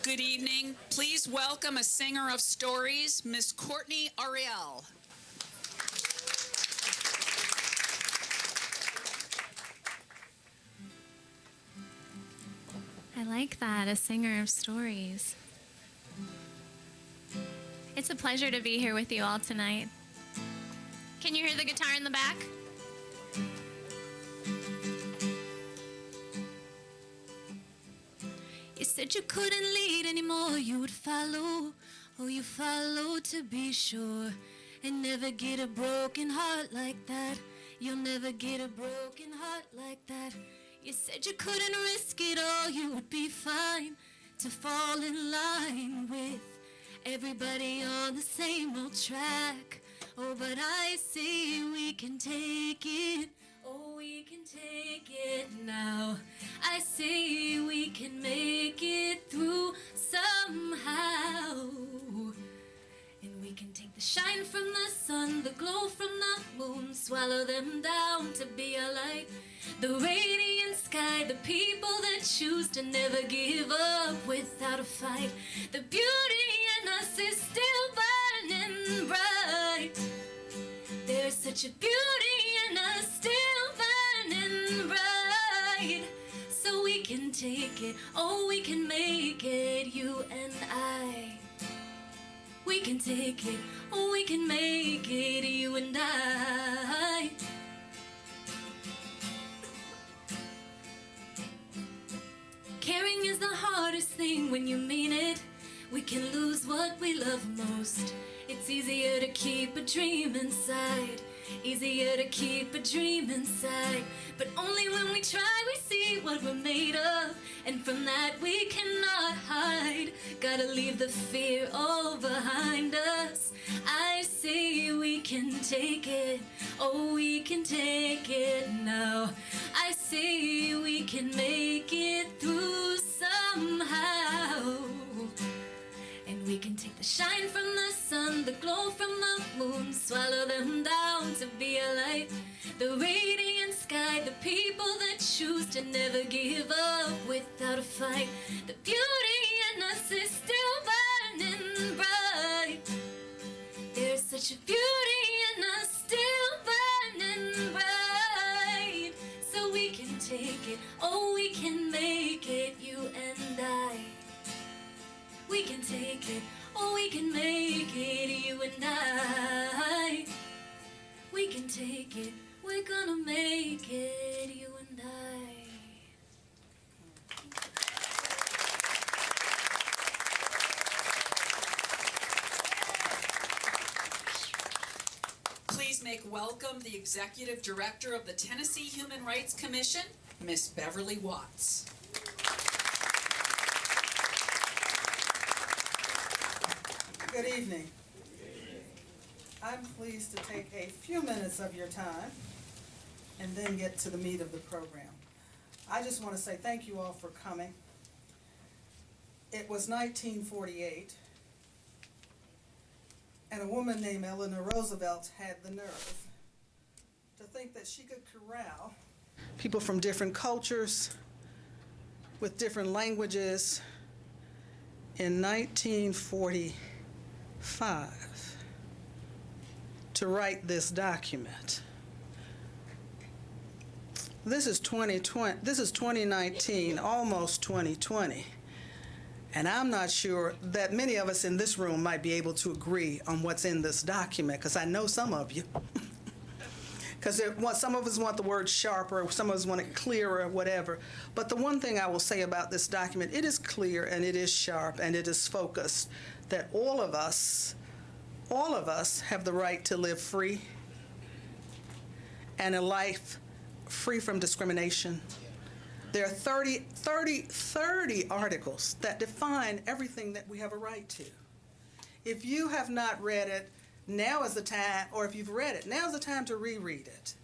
Good evening. Please welcome a singer of stories, Miss Courtney Ariel. I like that, a singer of stories. It's a pleasure to be here with you all tonight. Can you hear the guitar in the back? You said you couldn't lead anymore, you would follow. Oh, you followed to be sure. And never get a broken heart like that. You'll never get a broken heart like that. You said you couldn't risk it all, you would be fine to fall in line with everybody on the same old track. Oh, but I see we can take it. Oh, we can take it now. I say we can make it through somehow. And we can take the shine from the sun, the glow from the moon, swallow them down to be a light. The radiant sky, the people that choose to never give up without a fight. The beauty in us is still burning bright. There's such a beauty in us still burning bright. So we can take it, oh we can make it, you and I. We can take it, oh we can make it, you and I. Caring is the hardest thing when you mean it. We can lose what we love most. It's easier to keep a dream inside. Easier to keep a dream inside. But only when we try we see what we're made of. And from that we cannot hide. Gotta leave the fear all behind us. I say we can take it. Oh, we can take it now. I say we can make it through somehow. And we can take the shine from the sun, the glow from the moon, swallow them down to be a light. The radiant sky, the people that choose to never give up without a fight. The beauty in us is still burning bright. There's such a beauty in us still burning bright. So we can take it, oh we can make it, you and I. We can take it, oh we can make it, you and I. We can take it, we're gonna make it, you and I. Please make welcome the Executive Director of the Tennessee Human Rights Commission, Miss Beverly Watts. Good evening. I'm pleased to take a few minutes of your time and then get to the meat of the program. I just want to say thank you all for coming. It was 1948, and a woman named Eleanor Roosevelt had the nerve to think that she could corral people from different cultures with different languages in 1945 to write this document. This is 2020, this is 2019, almost 2020. And I'm not sure that many of us in this room might be able to agree on what's in this document, because I know some of you. Because some of us want the word sharper, some of us want it clearer, whatever. But the one thing I will say about this document, it is clear and it is sharp and it is focused that all of us have the right to live free and a life free from discrimination. There are 30 articles that define everything that we have a right to. If you have not read it, now is the time, or if you've read it, now is the time to reread it.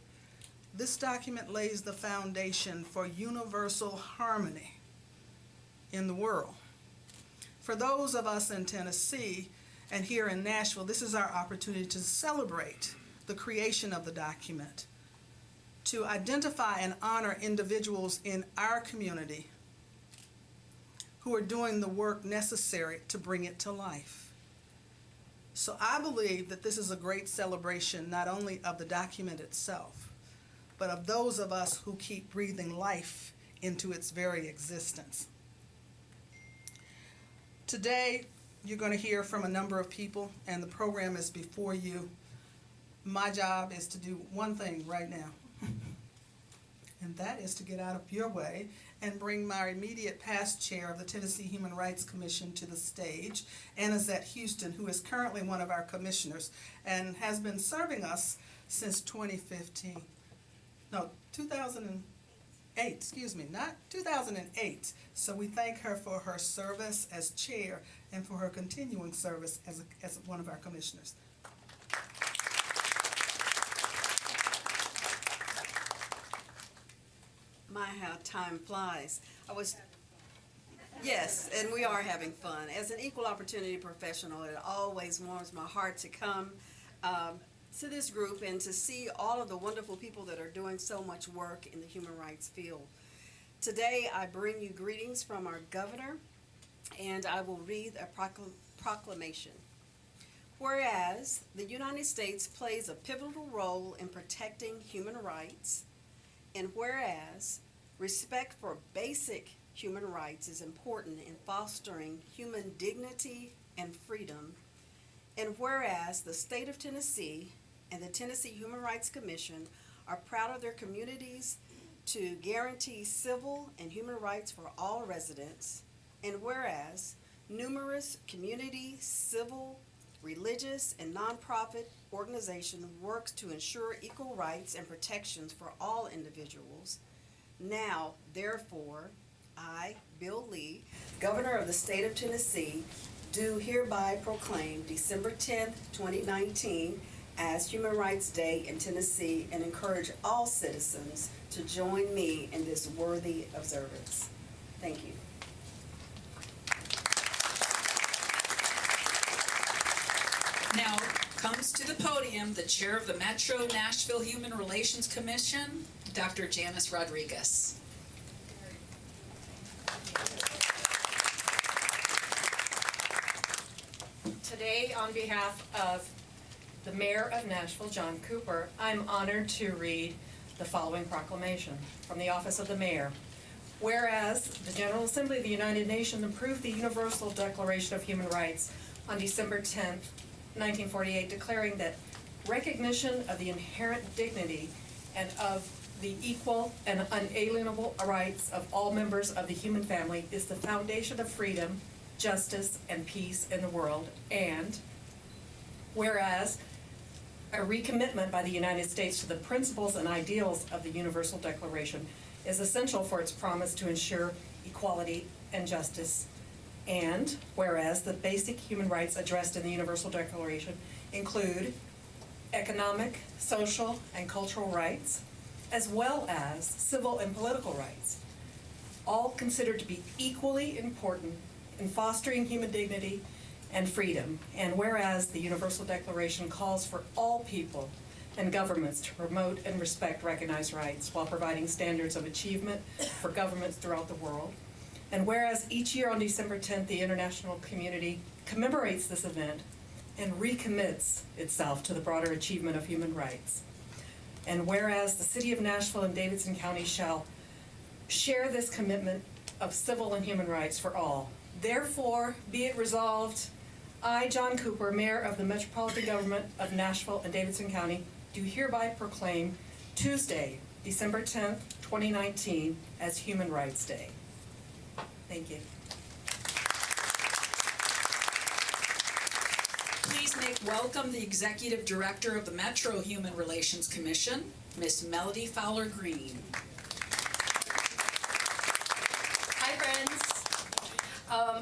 This document lays the foundation for universal harmony in the world. For those of us in Tennessee and here in Nashville, this is our opportunity to celebrate the creation of the document, to identify and honor individuals in our community who are doing the work necessary to bring it to life. So I believe that this is a great celebration not only of the document itself, but of those of us who keep breathing life into its very existence. Today, you're going to hear from a number of people, and the program is before you. My job is to do one thing right now, and that is to get out of your way and bring my immediate past chair of the Tennessee Human Rights Commission to the stage, Annazette Houston, who is currently one of our commissioners and has been serving us since 2008, not 2008. So we thank her for her service as chair and for her continuing service as one of our commissioners. My, how time flies. Yes, and we are having fun. As an equal opportunity professional, it always warms my heart to come to this group and to see all of the wonderful people that are doing so much work in the human rights field. Today, I bring you greetings from our governor, and I will read a proclamation. Whereas the United States plays a pivotal role in protecting human rights, and whereas respect for basic human rights is important in fostering human dignity and freedom, and whereas the state of Tennessee and the Tennessee Human Rights Commission are proud of their communities to guarantee civil and human rights for all residents, and whereas numerous community, civil, religious, and nonprofit organizations work to ensure equal rights and protections for all individuals. Now, therefore, I, Bill Lee, Governor of the State of Tennessee, do hereby proclaim December 10th, 2019 as Human Rights Day in Tennessee and encourage all citizens to join me in this worthy observance. Thank you. Now comes to the podium the chair of the Metro Nashville Human Relations Commission, Dr. Janice Rodriguez. Today, on behalf of the Mayor of Nashville, John Cooper, I'm honored to read the following proclamation from the Office of the Mayor. Whereas the General Assembly of the United Nations approved the Universal Declaration of Human Rights on December 10th, 1948, declaring that recognition of the inherent dignity and of the equal and unalienable rights of all members of the human family is the foundation of freedom, justice, and peace in the world. And whereas a recommitment by the United States to the principles and ideals of the Universal Declaration is essential for its promise to ensure equality and justice. And whereas the basic human rights addressed in the Universal Declaration include economic, social, and cultural rights, as well as civil and political rights, all considered to be equally important in fostering human dignity and freedom. And whereas the Universal Declaration calls for all people and governments to promote and respect recognized rights while providing standards of achievement for governments throughout the world. And whereas each year on December 10th, the international community commemorates this event and recommits itself to the broader achievement of human rights. And whereas the City of Nashville and Davidson County shall share this commitment of civil and human rights for all. Therefore, be it resolved, I, John Cooper, Mayor of the Metropolitan Government of Nashville and Davidson County, do hereby proclaim Tuesday, December 10th, 2019 as Human Rights Day. Thank you. Please make welcome the Executive Director of the Metro Human Relations Commission, Miss Melody Fowler Green. Hi, friends.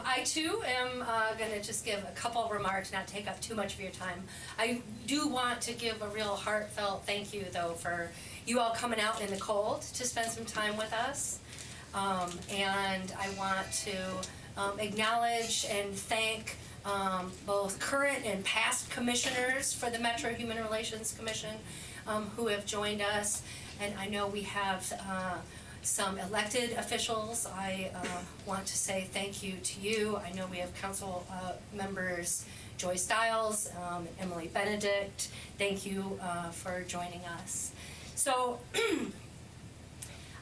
I too am going to just give a couple of remarks, not take up too much of your time. I do want to give a real heartfelt thank you, though, for you all coming out in the cold to spend some time with us. And I want to acknowledge and thank both current and past commissioners for the Metro Human Relations Commission who have joined us. And I know we have some elected officials. I want to say thank you to you. I know we have council members Joy Stiles, Emily Benedict. Thank you for joining us. So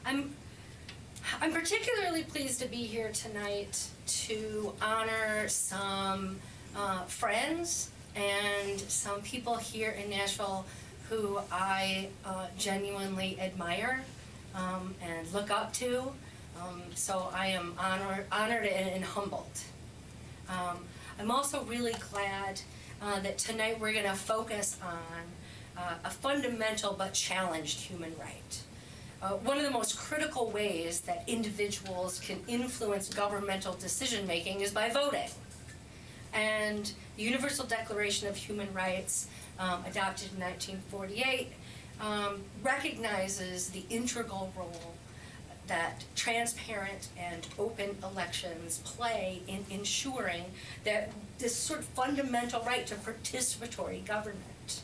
I'm particularly pleased to be here tonight to honor some friends and some people here in Nashville who I genuinely admire and look up to. So I am honored and humbled. I'm also really glad that tonight we're going to focus on a fundamental but challenged human right. One of the most critical ways that individuals can influence governmental decision-making is by voting. And the Universal Declaration of Human Rights, adopted in 1948, recognizes the integral role that transparent and open elections play in ensuring that this sort of fundamental right to participatory government.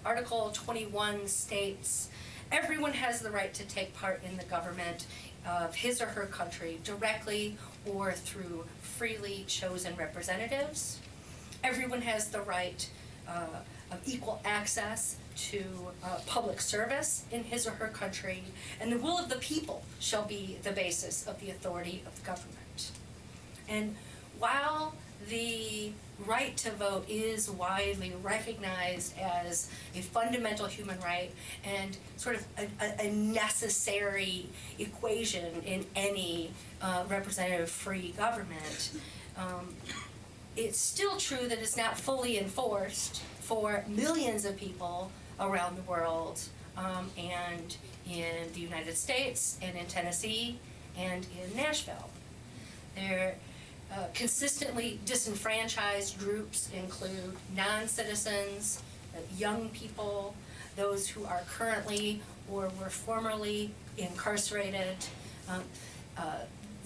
Article 21 states, everyone has the right to take part in the government of his or her country directly or through freely chosen representatives. Everyone has the right of equal access to public service in his or her country, and the will of the people shall be the basis of the authority of the government. And while the right to vote is widely recognized as a fundamental human right and sort of a necessary equation in any representative free government, it's still true that it's not fully enforced for millions of people around the world, and in the United States, and in Tennessee, and in Nashville. They're consistently disenfranchised groups include non-citizens, young people, those who are currently or were formerly incarcerated,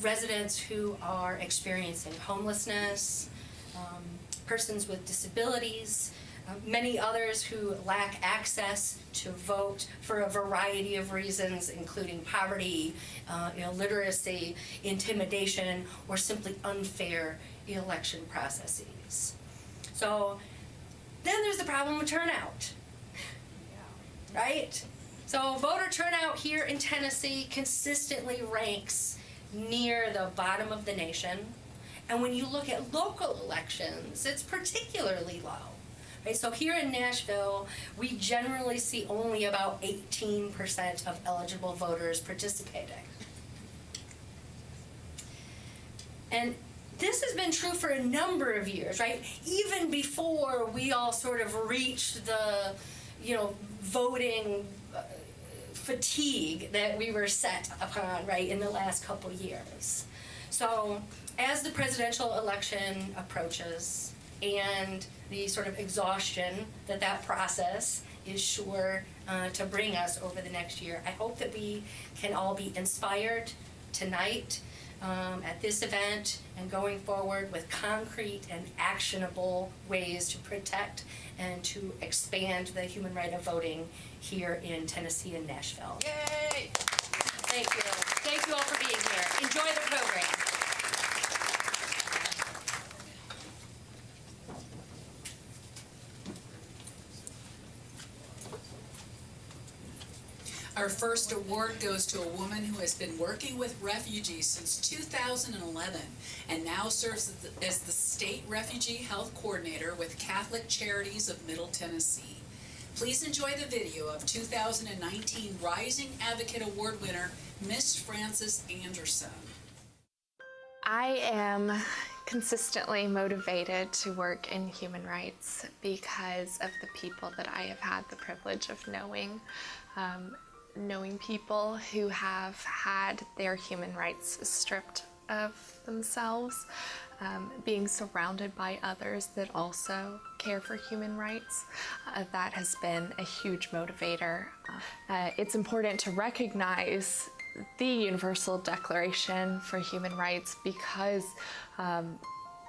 residents who are experiencing homelessness, persons with disabilities, many others who lack access to vote for a variety of reasons, including poverty, illiteracy, intimidation, or simply unfair election processes. So then there's the problem of turnout, right? So voter turnout here in Tennessee consistently ranks near the bottom of the nation. And when you look at local elections, it's particularly low. Right? So here in Nashville, we generally see only about 18% of eligible voters participating. And this has been true for a number of years, right? Even before we all sort of reached the, voting fatigue that we were set upon, right, in the last couple years. So as the presidential election approaches and the sort of exhaustion that process is sure to bring us over the next year, I hope that we can all be inspired tonight at this event and going forward with concrete and actionable ways to protect and to expand the human right of voting here in Tennessee and Nashville. Yay! Thank you. Thank you all for being here. Enjoy the program. Our first award goes to a woman who has been working with refugees since 2011 and now serves as the State Refugee Health Coordinator with Catholic Charities of Middle Tennessee. Please enjoy the video of 2019 Rising Advocate Award winner, Miss Frances Anderson. I am consistently motivated to work in human rights because of the people that I have had the privilege of knowing. Knowing people who have had their human rights stripped of themselves, being surrounded by others that also care for human rights, that has been a huge motivator. It's important to recognize the Universal Declaration for Human Rights because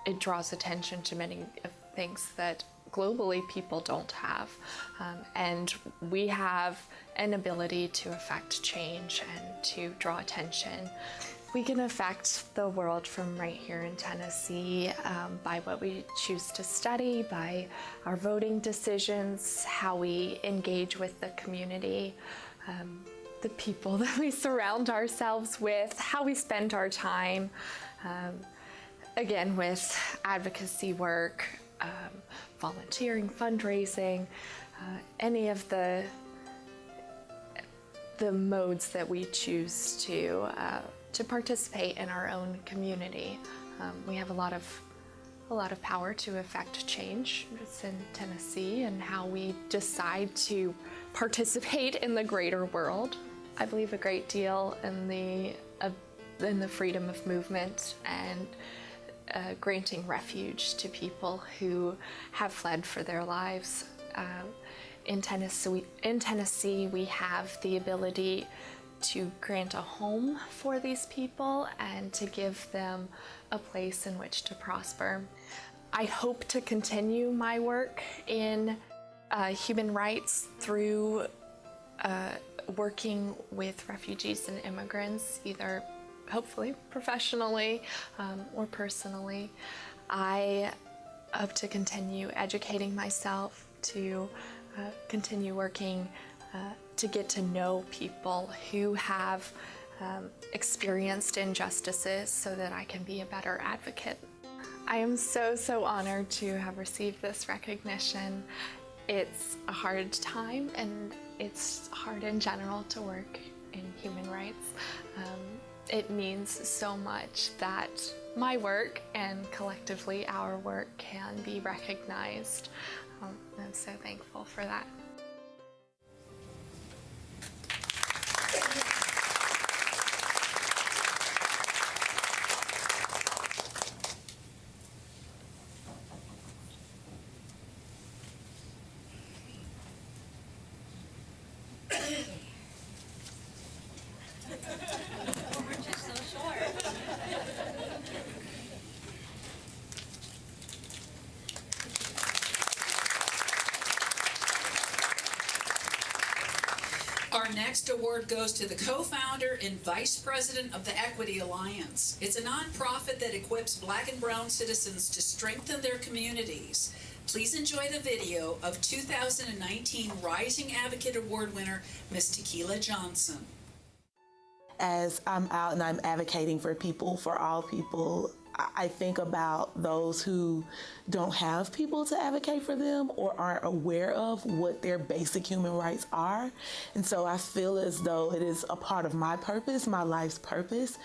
it draws attention to many things that globally people don't have. And we have an ability to affect change and to draw attention. We can affect the world from right here in Tennessee by what we choose to study, by our voting decisions, how we engage with the community, the people that we surround ourselves with, how we spend our time, again, with advocacy work, volunteering, fundraising, any of the modes that we choose to participate in our own community. We have a lot of power to affect change. It's in Tennessee and how we decide to participate in the greater world. I believe a great deal in the freedom of movement and granting refuge to people who have fled for their lives. In Tennessee, we have the ability to grant a home for these people and to give them a place in which to prosper. I hope to continue my work in human rights through working with refugees and immigrants, either hopefully professionally or personally. I hope to continue educating myself, to continue working to get to know people who have experienced injustices so that I can be a better advocate. I am so honored to have received this recognition. It's a hard time, and it's hard in general to work in human rights. It means so much that my work and collectively our work can be recognized. I'm so thankful for that. Our next award goes to the co-founder and vice president of the Equity Alliance. It's a nonprofit that equips Black and brown citizens to strengthen their communities. Please enjoy the video of 2019 Rising Advocate Award winner, Ms. Tequila Johnson. As I'm out and I'm advocating for people, for all people, I think about those who don't have people to advocate for them or aren't aware of what their basic human rights are. And so I feel as though it is a part of my purpose, my life's purpose,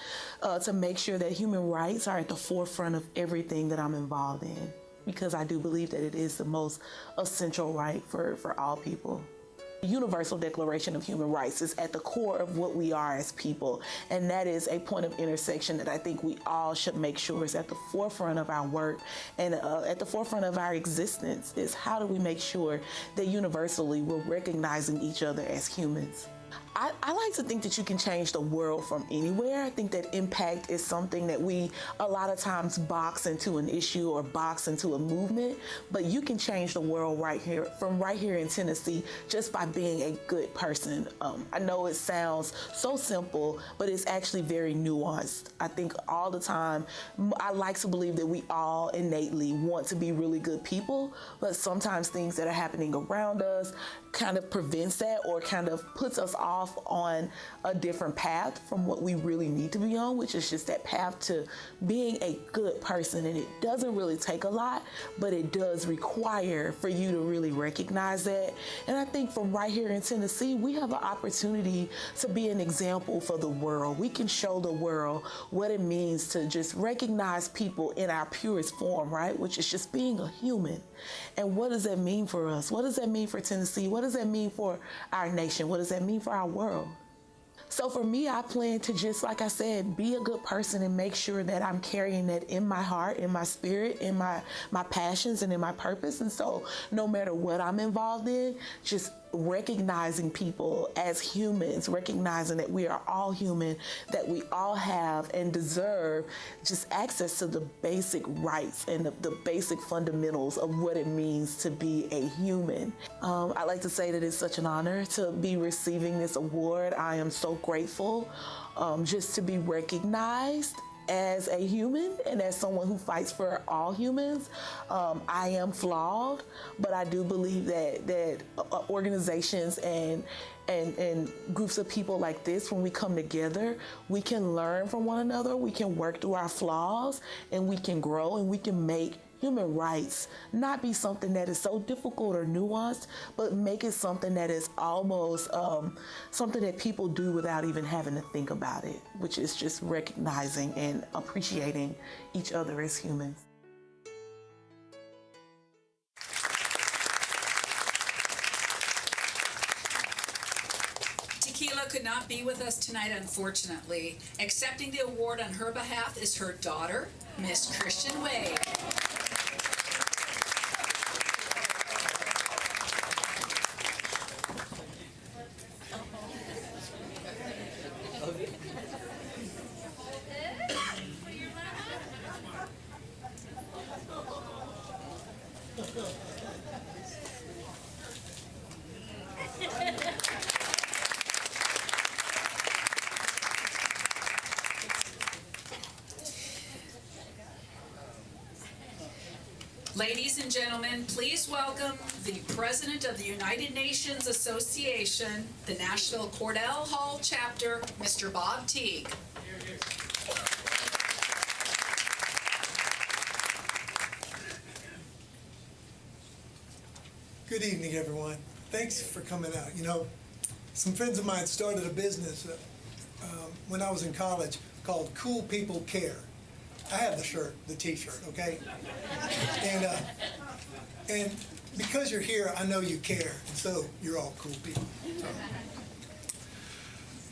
to make sure that human rights are at the forefront of everything that I'm involved in, because I do believe that it is the most essential right for all people. The Universal Declaration of Human Rights is at the core of what we are as people, and that is a point of intersection that I think we all should make sure is at the forefront of our work and at the forefront of our existence. Is how do we make sure that universally we're recognizing each other as humans? I like to think that you can change the world from anywhere. I think that impact is something that we a lot of times box into an issue or box into a movement, but you can change the world right here in Tennessee just by being a good person. I know it sounds so simple, but it's actually very nuanced. I think all the time, I like to believe that we all innately want to be really good people, but sometimes things that are happening around us kind of prevents that or kind of puts us off on a different path from what we really need to be on, which is just that path to being a good person. And it doesn't really take a lot, but it does require for you to really recognize that. And I think from right here in Tennessee, we have an opportunity to be an example for the world. We can show the world what it means to just recognize people in our purest form, right? Which is just being a human. And what does that mean for us? What does that mean for Tennessee? What does that mean for our nation? What does that mean for our world? So for me, I plan to just, like I said, be a good person and make sure that I'm carrying that in my heart, in my spirit, in my passions, and in my purpose. And so no matter what I'm involved in, just recognizing people as humans, recognizing that we are all human, that we all have and deserve just access to the basic rights and the basic fundamentals of what it means to be a human. I'd like to say that it's such an honor to be receiving this award. I am so grateful just to be recognized as a human and as someone who fights for all humans. I am flawed, but I do believe that organizations and groups of people like this, when we come together, we can learn from one another, we can work through our flaws, and we can grow, and we can make human rights not be something that is so difficult or nuanced, but make it something that is almost something that people do without even having to think about it, which is just recognizing and appreciating each other as humans. Tequila could not be with us tonight, unfortunately. Accepting the award on her behalf is her daughter, Miss Christian Wade. Ladies and gentlemen, please welcome the President of the United Nations Association, the Nashville Cordell Hall Chapter, Mr. Bob Teague. Good evening, everyone. Thanks for coming out. You know, some friends of mine started a business when I was in college called Cool People Care. I have the shirt, the T-shirt, okay? And because you're here, I know you care, and so you're all cool people. So,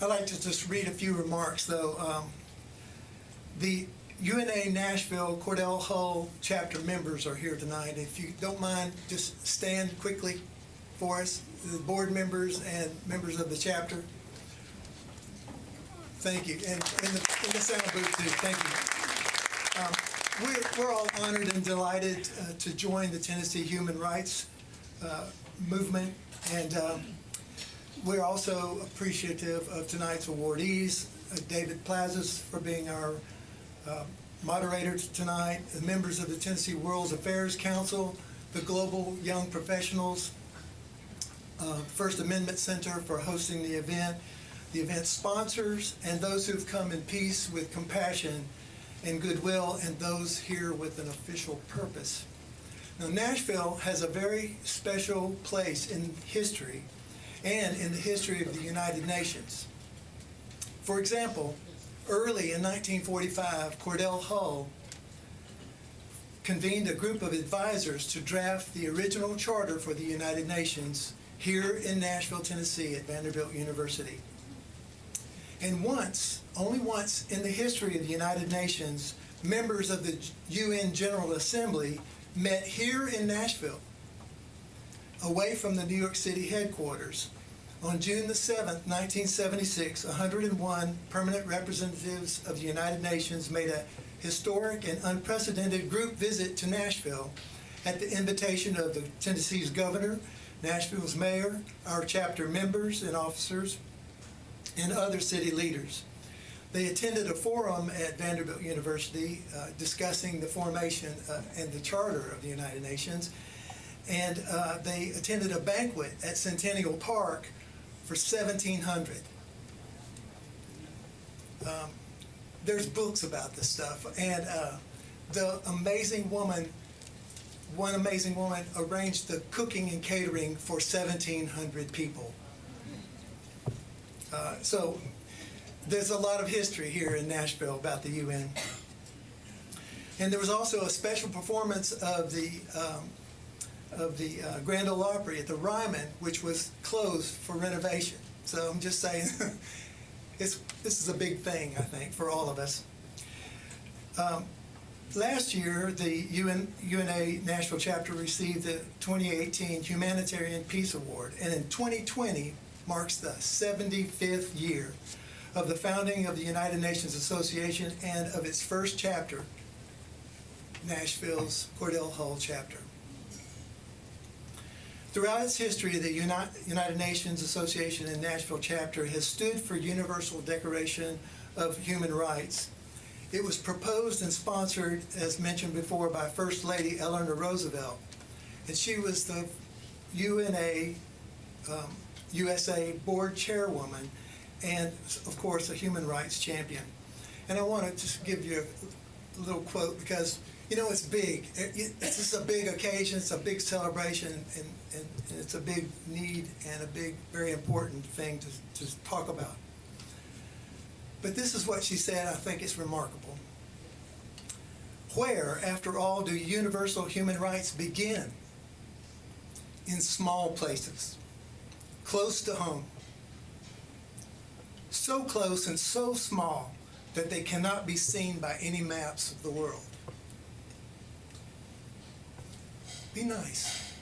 I'd like to just read a few remarks, though. The UNA Nashville Cordell Hull chapter members are here tonight. If you don't mind, just stand quickly for us, the board members and members of the chapter. Thank you, and in the sound booth too. Thank you. We're all honored and delighted to join the Tennessee Human Rights movement, and we're also appreciative of tonight's awardees, David Plazas for being our moderator tonight, the members of the Tennessee World Affairs Council, the Global Young Professionals, First Amendment Center for hosting the event sponsors, and those who've come in peace with compassion and goodwill, and those here with an official purpose. Now, Nashville has a very special place in history and in the history of the United Nations. For example, early in 1945, Cordell Hull convened a group of advisors to draft the original charter for the United Nations here in Nashville, Tennessee at Vanderbilt University. And only once in the history of the United Nations, members of the UN General Assembly met here in Nashville, away from the New York City headquarters. On June the 7th, 1976, 101 permanent representatives of the United Nations made a historic and unprecedented group visit to Nashville at the invitation of the Tennessee's governor, Nashville's mayor, our chapter members and officers, and other city leaders. They attended a forum at Vanderbilt University discussing the formation and the charter of the United Nations, and they attended a banquet at Centennial Park for 1,700. There's books about this stuff, and one amazing woman arranged the cooking and catering for 1,700 people. So there's a lot of history here in Nashville about the UN. And there was also a special performance of the Grand Ole Opry at the Ryman, which was closed for renovation. So I'm just saying, this is a big thing, I think, for all of us. Last year, the UNA Nashville chapter received the 2018 Humanitarian Peace Award, and in 2020 marks the 75th year of the founding of the United Nations Association and of its first chapter, Nashville's Cordell Hull chapter. Throughout its history, the United Nations Association and Nashville chapter has stood for Universal Declaration of Human Rights. It was proposed and sponsored, as mentioned before, by First Lady Eleanor Roosevelt, and she was the UNA USA board chairwoman and, of course, a human rights champion. And I want to just give you a little quote because, you know, it's big. This is a big occasion. It's a big celebration, and it's a big need and a big, very important thing to talk about. But this is what she said. I think it's remarkable. Where, after all, do universal human rights begin? In small places, close to home. So close and so small that they cannot be seen by any maps of the world. Be nice.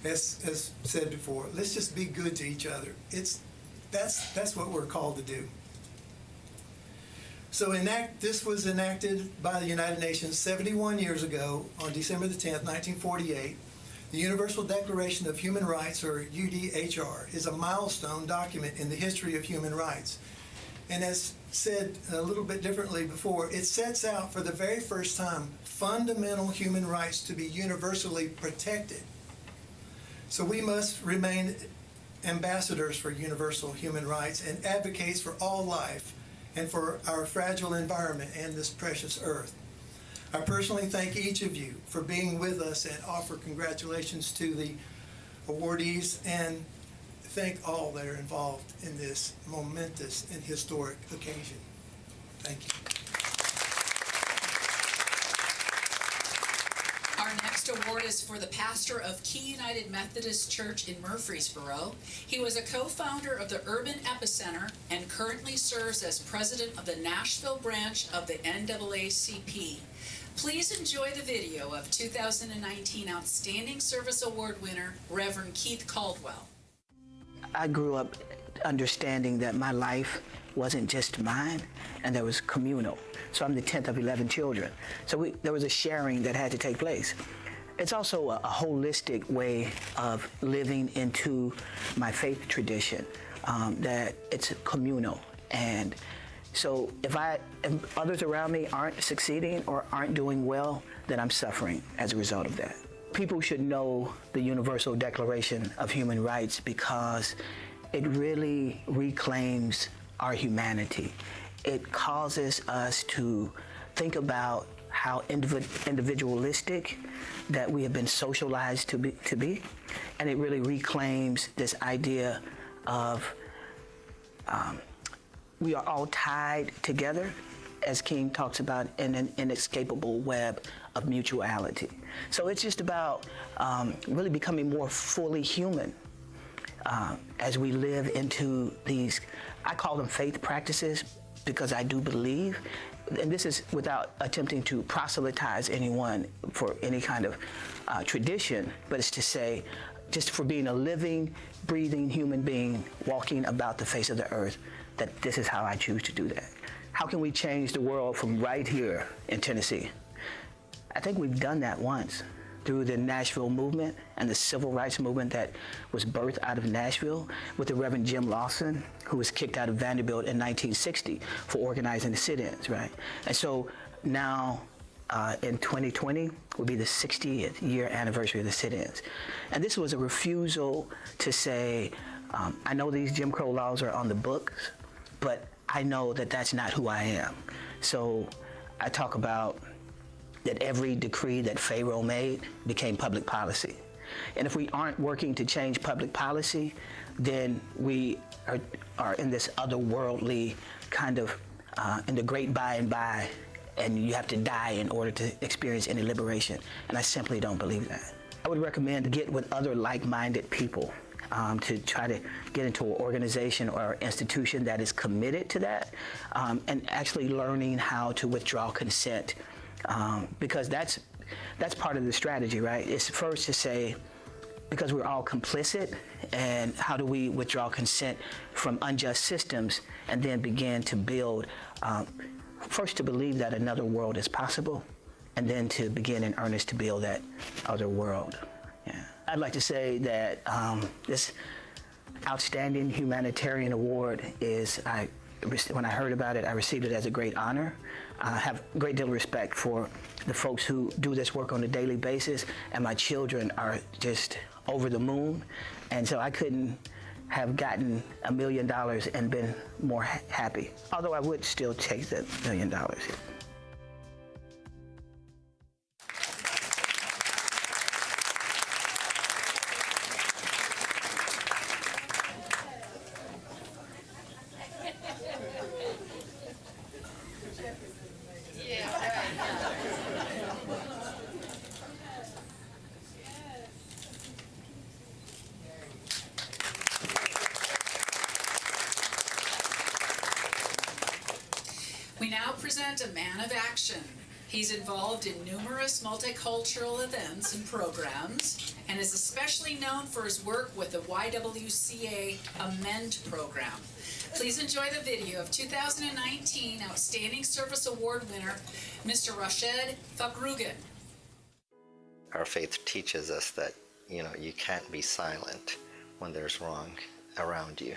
As said before, let's just be good to each other. That's what we're called to do. So this was enacted by the United Nations 71 years ago on December the 10th, 1948. The Universal Declaration of Human Rights, or UDHR, is a milestone document in the history of human rights. And as said a little bit differently before, it sets out for the very first time fundamental human rights to be universally protected. So we must remain ambassadors for universal human rights and advocates for all life and for our fragile environment and this precious earth. I personally thank each of you for being with us and offer congratulations to the awardees and thank all that are involved in this momentous and historic occasion. Thank you. Our next award is for the pastor of Key United Methodist Church in Murfreesboro. He was a co-founder of the Urban Epicenter and currently serves as president of the Nashville branch of the NAACP. Please enjoy the video of 2019 Outstanding Service Award winner, Reverend Keith Caldwell. I grew up understanding that my life wasn't just mine, and there was communal. So I'm the 10th of 11 children. So there was a sharing that had to take place. It's also a holistic way of living into my faith tradition, that it's communal. And so if others around me aren't succeeding or aren't doing well, then I'm suffering as a result of that. People should know the Universal Declaration of Human Rights because it really reclaims our humanity. It causes us to think about how individualistic that we have been socialized to be, and it really reclaims this idea of we are all tied together, as King talks about, in an inescapable web of mutuality. So it's just about really becoming more fully human as we live into these, I call them faith practices, because I do believe, and this is without attempting to proselytize anyone for any kind of tradition, but it's to say, just for being a living, breathing human being walking about the face of the earth, that this is how I choose to do that. How can we change the world from right here in Tennessee? I think we've done that once through the Nashville movement and the civil rights movement that was birthed out of Nashville with the Reverend Jim Lawson, who was kicked out of Vanderbilt in 1960 for organizing the sit-ins, right? And so now in 2020 will be the 60th year anniversary of the sit-ins. And this was a refusal to say, I know these Jim Crow laws are on the books, but I know that that's not who I am. So I talk about that every decree that Pharaoh made became public policy. And if we aren't working to change public policy, then we are in this otherworldly kind of, in the great by and by, and you have to die in order to experience any liberation. And I simply don't believe that. I would recommend to get with other like-minded people to try to get into an organization or institution that is committed to that, and actually learning how to withdraw consent because that's part of the strategy, right? It's first to say, because we're all complicit, and how do we withdraw consent from unjust systems and then begin to build, first to believe that another world is possible, and then to begin in earnest to build that other world. Yeah. I'd like to say that this outstanding humanitarian award is, when I heard about it, I received it as a great honor. I have a great deal of respect for the folks who do this work on a daily basis, and my children are just over the moon. And so I couldn't have gotten $1 million and been more happy, although I would still take the $1 million. We now present a man of action. He's involved in numerous multicultural events and programs, and is especially known for his work with the YWCA Amend program. Please enjoy the video of 2019 Outstanding Service Award winner, Mr. Rashed Fakrugan. Our faith teaches us that, you can't be silent when there's wrong around you.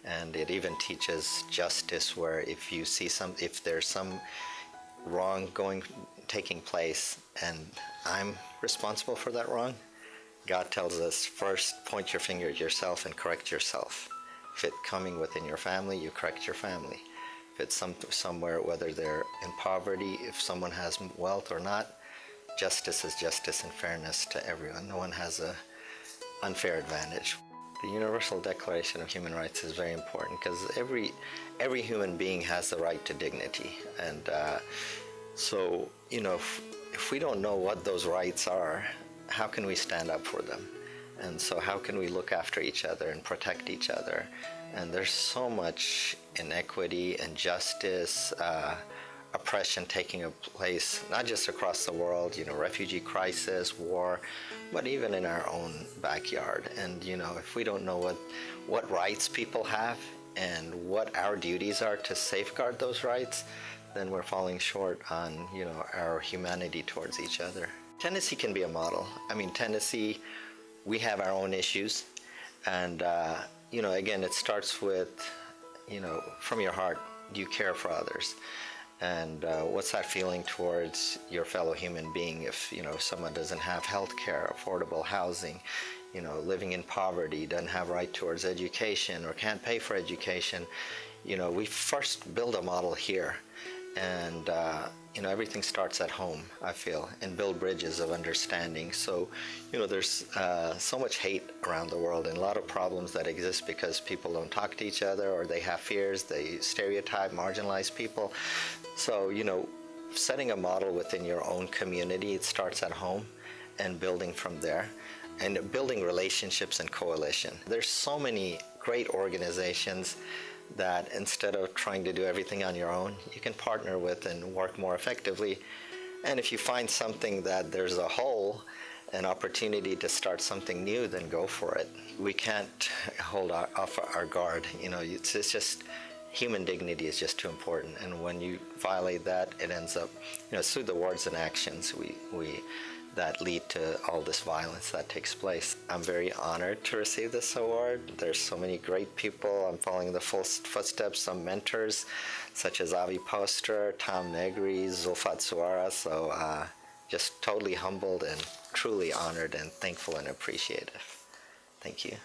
And it even teaches justice, where if there's some wrong taking place and I'm responsible for that wrong, God tells us first point your finger at yourself and correct yourself. If it's coming within your family, you correct your family. If it's somewhere, whether they're in poverty, if someone has wealth or not, justice is justice and fairness to everyone. No one has an unfair advantage. The Universal Declaration of Human Rights is very important because every human being has the right to dignity. And so, if we don't know what those rights are, how can we stand up for them? And so how can we look after each other and protect each other? And there's so much inequity, injustice, oppression taking place, not just across the world, refugee crisis, war, but even in our own backyard. And, if we don't know what rights people have and what our duties are to safeguard those rights, then we're falling short on, our humanity towards each other. Tennessee can be a model. Tennessee, we have our own issues. And, again, it starts with, from your heart, you care for others. And what's that feeling towards your fellow human being if, someone doesn't have health care, affordable housing, living in poverty, doesn't have right towards education or can't pay for education? We first build a model here. And, everything starts at home, I feel, and build bridges of understanding. So, there's so much hate around the world and a lot of problems that exist because people don't talk to each other, or they have fears, they stereotype, marginalize people. So, setting a model within your own community, it starts at home and building from there, and building relationships and coalition. There's so many great organizations that instead of trying to do everything on your own, you can partner with and work more effectively. And if you find something that there's a hole, an opportunity to start something new, then go for it. We can't hold off our guard. It's just, human dignity is just too important. And when you violate that, it ends up, it's through the words and actions that lead to all this violence that takes place. I'm very honored to receive this award. There's so many great people. I'm following the footsteps, some mentors, such as Avi Poster, Tom Negri, Zulfat Suara. So just totally humbled and truly honored and thankful and appreciative. Thank you.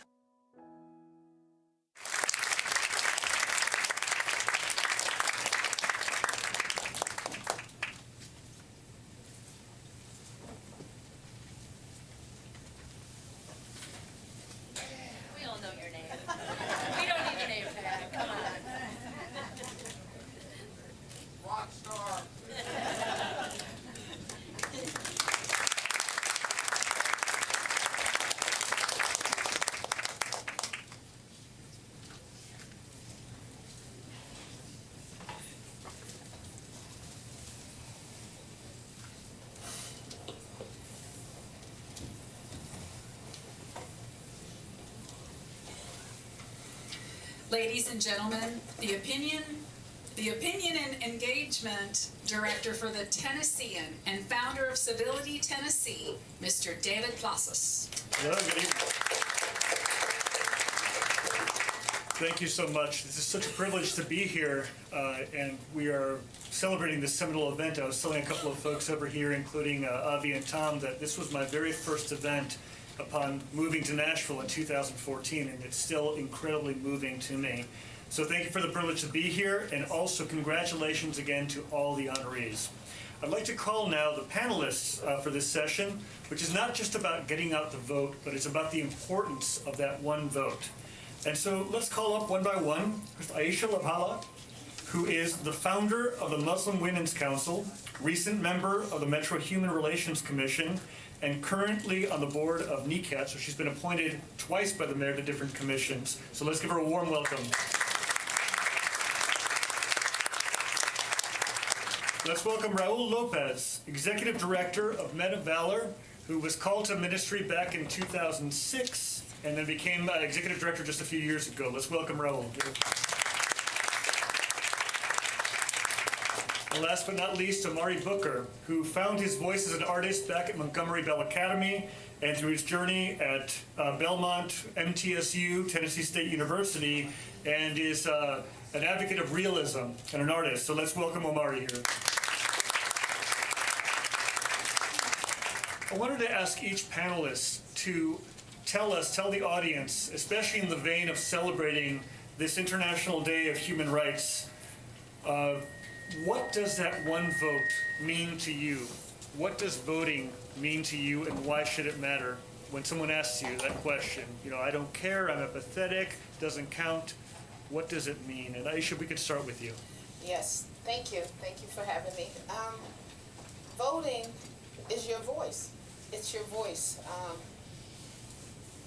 Ladies and gentlemen, the opinion and engagement director for the Tennessean and founder of Civility Tennessee, Mr. David Plazas. Hello, good evening. Thank you so much. This is such a privilege to be here, and we are celebrating this seminal event. I was telling a couple of folks over here, including Avi and Tom, that this was my very first event upon moving to Nashville in 2014, and it's still incredibly moving to me. So thank you for the privilege to be here, and also congratulations again to all the honorees. I'd like to call now the panelists for this session, which is not just about getting out the vote, but it's about the importance of that one vote. And so let's call up one by one Aisha Labhala, who is the founder of the Muslim Women's Council, recent member of the Metro Human Relations Commission, and currently on the board of NECAT, so she's been appointed twice by the mayor to different commissions. So let's give her a warm welcome. Let's welcome Raul Lopez, Executive Director of Men of Valor, who was called to ministry back in 2006 and then became Executive Director just a few years ago. Let's welcome Raul. And last but not least, Amari Booker, who found his voice as an artist back at Montgomery Bell Academy and through his journey at Belmont, MTSU, Tennessee State University, and is an advocate of realism and an artist. So let's welcome Omari here. I wanted to ask each panelist to tell the audience, especially in the vein of celebrating this International Day of Human Rights, what does that one vote mean to you? What does voting mean to you, and why should it matter? When someone asks you that question, I don't care, I'm apathetic, doesn't count, what does it mean? And Aisha, we could start with you. Yes, thank you. Thank you for having me. Voting is your voice. It's your voice.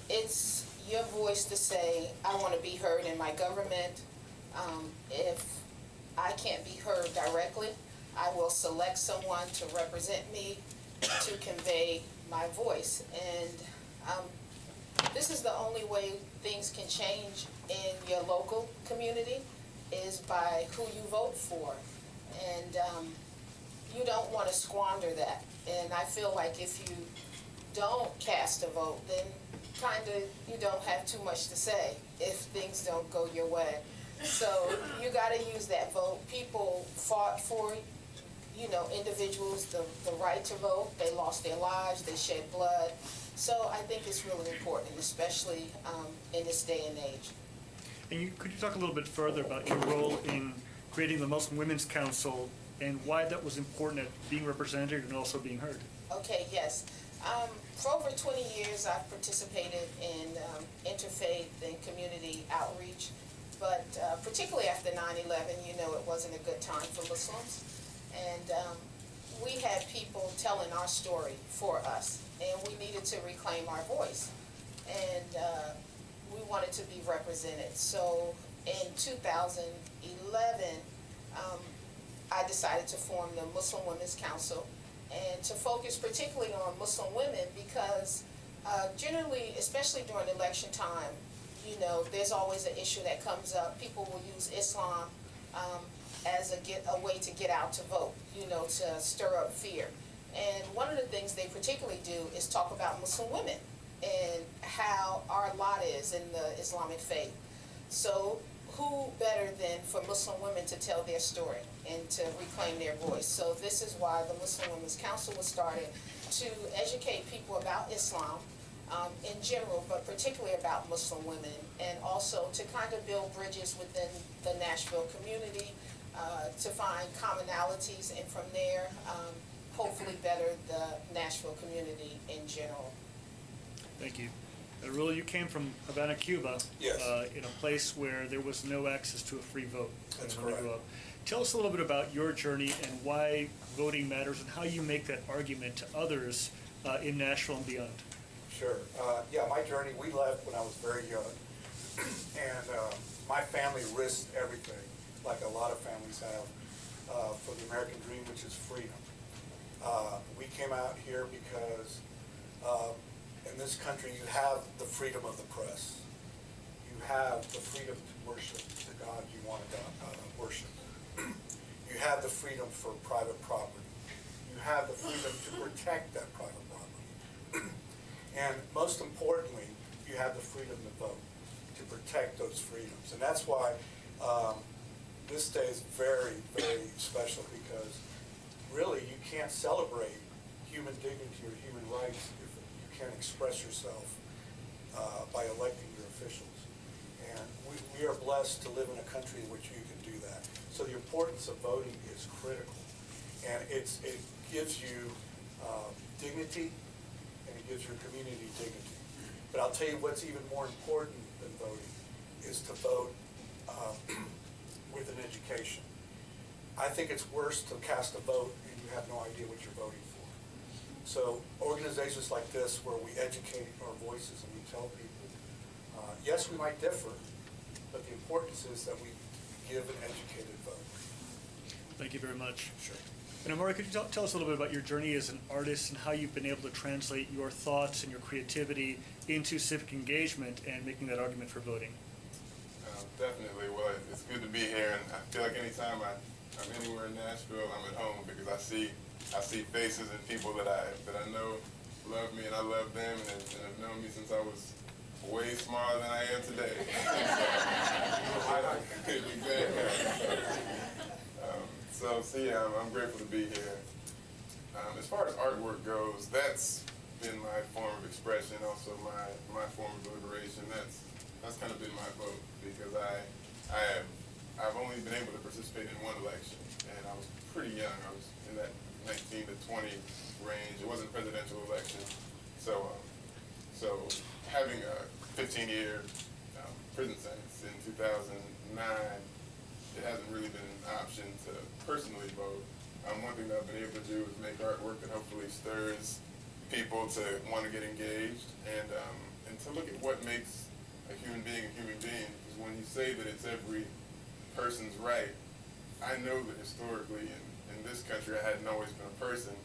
It's your voice to say, I want to be heard in my government. If I can't be heard directly, I will select someone to represent me to convey my voice. And this is the only way things can change in your local community is by who you vote for. And you don't want to squander that. And I feel like if you don't cast a vote, then kind of you don't have too much to say if things don't go your way. So you got to use that vote. People fought for, individuals, the right to vote. They lost their lives, they shed blood. So I think it's really important, especially in this day and age. And could you talk a little bit further about your role in creating the Muslim Women's Council and why that was important at being represented and also being heard? Okay, yes. For over 20 years, I've participated in interfaith and community outreach, but particularly after 9/11, it wasn't a good time for Muslims. And we had people telling our story for us, and we needed to reclaim our voice. And we wanted to be represented. So in 2011, I decided to form the Muslim Women's Council and to focus particularly on Muslim women because generally, especially during election time, there's always an issue that comes up. People will use Islam as a way to get out to vote, to stir up fear. And one of the things they particularly do is talk about Muslim women and how our lot is in the Islamic faith. So who better than for Muslim women to tell their story and to reclaim their voice? So this is why the Muslim Women's Council was started, to educate people about Islam in general, but particularly about Muslim women, and also to kind of build bridges within the Nashville community, to find commonalities, and from there, hopefully better the Nashville community in general. Thank you. Raul, you came from Havana, Cuba, Yes. In a place where there was no access to a free vote. That's when you correct. grew up. Tell us a little bit about your journey and why voting matters and how you make that argument to others in Nashville and beyond. Sure. My journey, we left when I was very young. And my family risked everything, like a lot of families have, for the American dream, which is freedom. We came out here because in this country you have the freedom of the press. You have the freedom to worship the God you want to worship. You have the freedom for private property. You have the freedom to protect that private property. And most importantly, you have the freedom to vote, to protect those freedoms. And that's why this day is very, very special, because really you can't celebrate human dignity or human rights if you can't express yourself by electing your officials. And we are blessed to live in a country in which you can do that. So the importance of voting is critical. And it gives you dignity, and it gives your community dignity. But I'll tell you what's even more important than voting is to vote with an education. I think it's worse to cast a vote and you have no idea what you're voting for. So organizations like this, where we educate our voices and we tell people, yes, we might differ, but the importance is that we give an educated vote. Thank you very much. Sure. And Amari, could you tell us a little bit about your journey as an artist and how you've been able to translate your thoughts and your creativity into civic engagement and making that argument for voting? Definitely. Well, it's good to be here, and I feel like anytime I'm anywhere in Nashville, I'm at home, because I see faces and people that I know love me, and I love them, and have known me since I was way smaller than I am today. So yeah, I'm grateful to be here. As far as artwork goes, that's been my form of expression, also my form of liberation. That's kind of been my vote, because I've only been able to participate in one election, and I was pretty young. I was in that 19 to 20 range. It wasn't a presidential election, so having a 15-year prison sentence in 2009, it hasn't really been an option to personally vote. One thing that I've been able to do is make artwork that hopefully stirs people to want to get engaged, and to look at what makes a human being a human being. Because when you say that it's every person's right, I know that historically in this country I hadn't always been a person,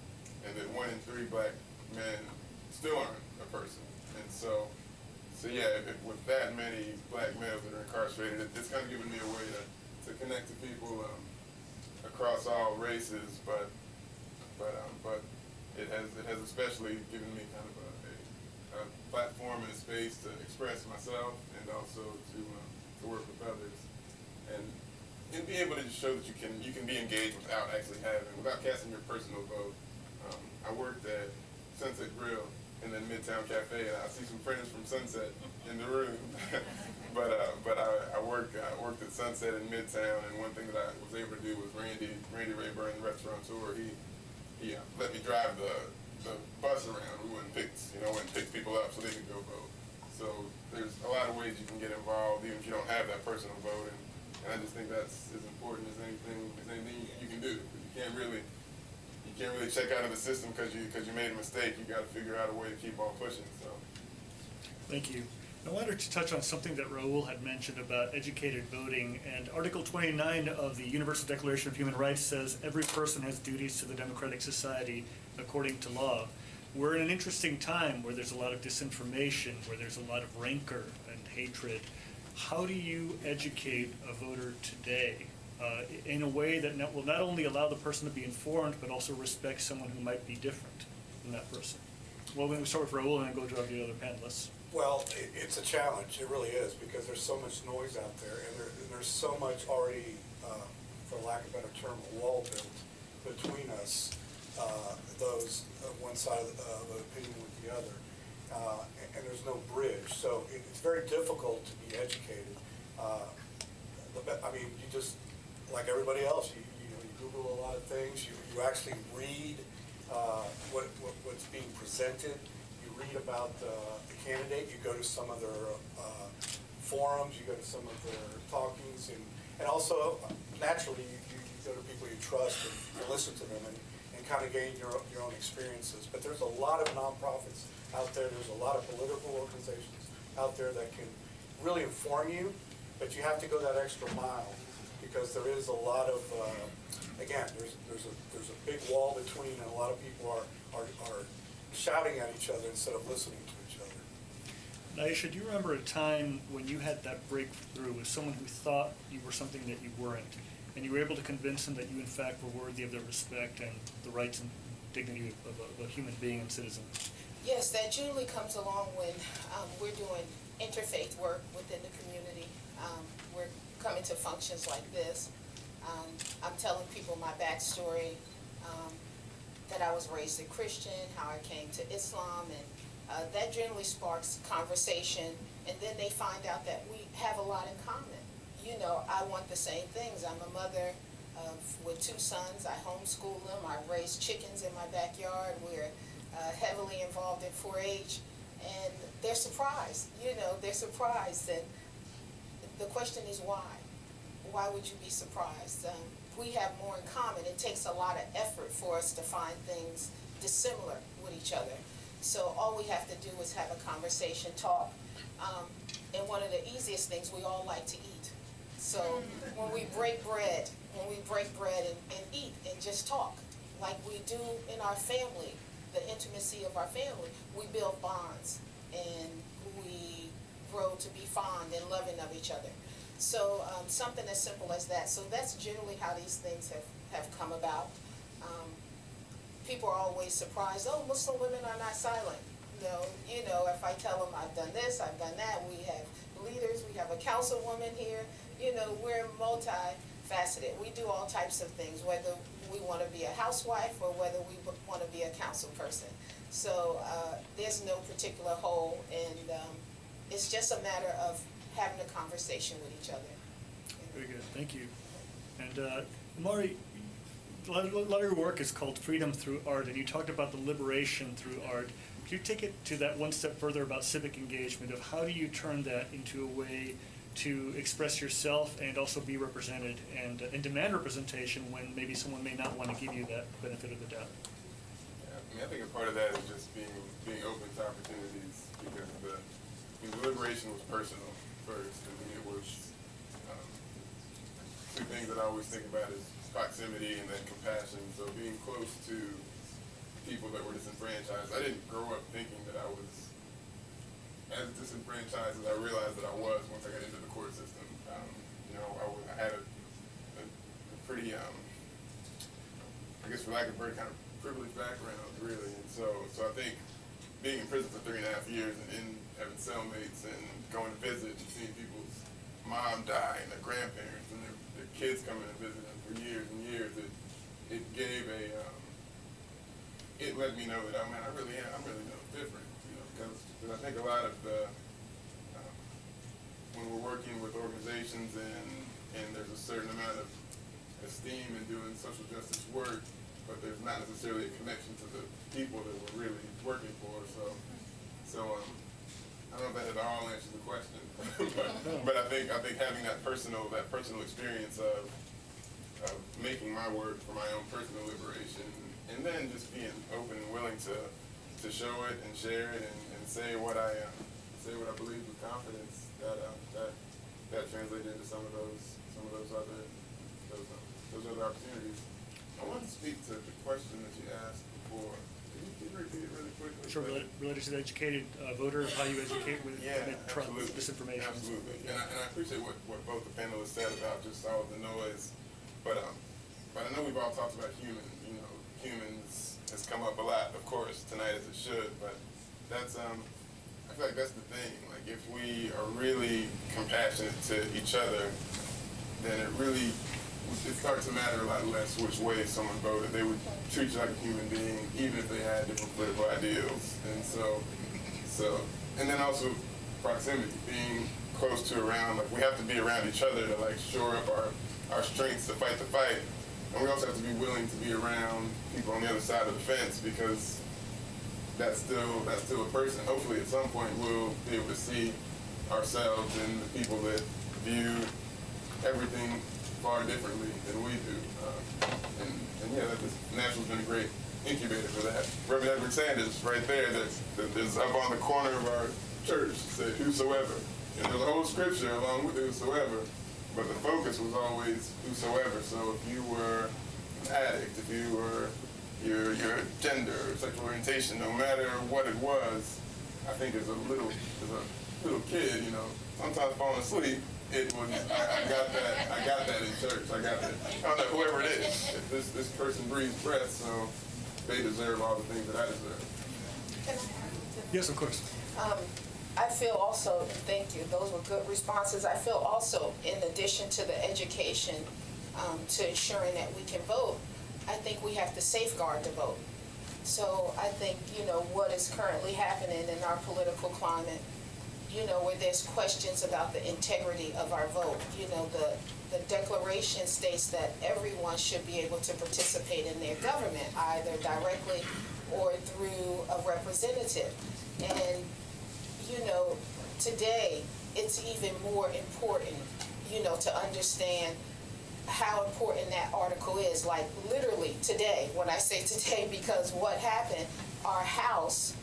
and that 1 in 3 black men still aren't a person. And so yeah, with that many black males that are incarcerated, it's kind of given me a way to connect to people across all races, but it has especially given me kind of a platform and a space to express myself, and also to work with others, and be able to just show that you can be engaged without casting your personal vote. I worked at Sunset Grill and then Midtown Cafe, and I see some friends from Sunset in the room. but I worked at Sunset and Midtown, and one thing that I was able to do was Randy Rayburn, the restaurateur, he let me drive the bus around. We wouldn't pick people up so they could go vote. So there's a lot of ways you can get involved, even if you don't have that personal vote, and I just think that's as important as anything you can do. You can't really check out of the system because you made a mistake. You got to figure out a way to keep on pushing. So. Thank you. I wanted to touch on something that Raul had mentioned about educated voting, and Article 29 of the Universal Declaration of Human Rights says every person has duties to the democratic society according to law. We're in an interesting time where there's a lot of disinformation, where there's a lot of rancor and hatred. How do you educate a voter today in a way that will not only allow the person to be informed, but also respect someone who might be different than that person? Well, we're going to start with Raul and then go to the other panelists. Well, it's a challenge. It really is, because there's so much noise out there, and there's so much already, for lack of a better term, a wall built between us, those one side of the opinion with the other, and there's no bridge. So it's very difficult to be educated. I mean, you just, like everybody else, you Google a lot of things. You actually read what's being presented. You read about the candidate. You go to some of their forums. You go to some of their talkings, and also naturally you go to people you trust and listen to them and kind of gain your own experiences. But there's a lot of nonprofits out there. There's a lot of political organizations out there that can really inform you, but you have to go that extra mile, because there is a lot of again, there's a big wall between, and a lot of people are shouting at each other instead of listening to each other. Naisha, do you remember a time when you had that breakthrough with someone who thought you were something that you weren't, and you were able to convince them that you in fact were worthy of their respect and the rights and dignity of a human being and citizen? Yes, that generally comes along when we're doing interfaith work within the community. We're coming to functions like this. I'm telling people my backstory, that I was raised a Christian, how I came to Islam, and that generally sparks conversation, and then they find out that we have a lot in common. You know, I want the same things. I'm a mother with 2 sons. I homeschool them. I raise chickens in my backyard. We're heavily involved in 4-H, and they're surprised. You know, they're surprised, and the question is why? Why would you be surprised? We have more in common. It takes a lot of effort for us to find things dissimilar with each other. So all we have to do is have a conversation, talk, and one of the easiest things, we all like to eat. So when we break bread and eat and just talk, like we do in our family, the intimacy of our family, we build bonds and we grow to be fond and loving of each other. So something as simple as that. So that's generally how these things have come about. People are always surprised, oh, Muslim women are not silent. No, you know, if I tell them I've done this, I've done that, we have leaders, we have a councilwoman here, you know, we're multifaceted. We do all types of things, whether we want to be a housewife or whether we want to be a council person. So there's no particular hole, and it's just a matter of having a conversation with each other. Very good, thank you. And Maury, a lot of your work is called Freedom Through Art, and you talked about the liberation through art. Could you take it to that one step further about civic engagement, of how do you turn that into a way to express yourself and also be represented and demand representation when maybe someone may not want to give you that benefit of the doubt? Yeah, I mean, I think a part of that is just being open to opportunities, because the liberation was personal first. I mean, it was 2 things that I always think about is proximity and then compassion. So being close to people that were disenfranchised. I didn't grow up thinking that I was as disenfranchised as I realized that I was once I got into the court system. You know, I had a pretty, I guess for lack of a word, kind of privileged background, really. And so I think being in prison for 3.5 years and having cellmates and going to visit and seeing people's mom die and their grandparents and their kids coming and visit them for years and years, it gave it let me know that, I'm really no different, you know, because I think a lot of when we're working with organizations and there's a certain amount of esteem in doing social justice work, but there's not necessarily a connection to the people that we're really working for. So I don't know if that at all answers the question, but I think having that personal experience of making my work for my own personal liberation, and then just being open and willing to show it and share it and say what I believe with confidence, that translated into some of those other opportunities. I want to speak to the question that you asked before. Can you repeat it really quickly? Sure, related to the educated voter, how you educate with disinformation. Absolutely. And I appreciate what both the panelists said about just all of the noise. But I know we've all talked about humans. You know, humans has come up a lot, of course, tonight as it should. But that's I feel like that's the thing. Like, if we are really compassionate to each other, then it starts to matter a lot less which way someone voted. They would treat you like a human being, even if they had different political ideals. And and then also proximity, being close to around. Like, we have to be around each other to like shore up our strengths to fight the fight. And we also have to be willing to be around people on the other side of the fence, because that's still a person. Hopefully at some point we'll be able to see ourselves in the people that view everything far differently than we do. And yeah, Nashville's been a great incubator for that. Reverend Edward Sanders, right there, that is up on the corner of our church, said whosoever. And there's a whole scripture along with whosoever, but the focus was always whosoever. So if you were an addict, if you were your gender or sexual orientation, no matter what it was, I think there's a little kid, you know, sometimes falling asleep, it was, I got that in church. I got that. I don't know, whoever it is, this person breathes breath, so they deserve all the things that I deserve. Yes, of course. I feel also, thank you, those were good responses. I feel also, in addition to the education, to ensuring that we can vote, I think we have to safeguard the vote. So I think, you know, what is currently happening in our political climate, you know, where there's questions about the integrity of our vote. You know, the Declaration states that everyone should be able to participate in their government, either directly or through a representative. And, you know, today it's even more important, you know, to understand how important that article is. Like literally today, when I say today, because what happened, our House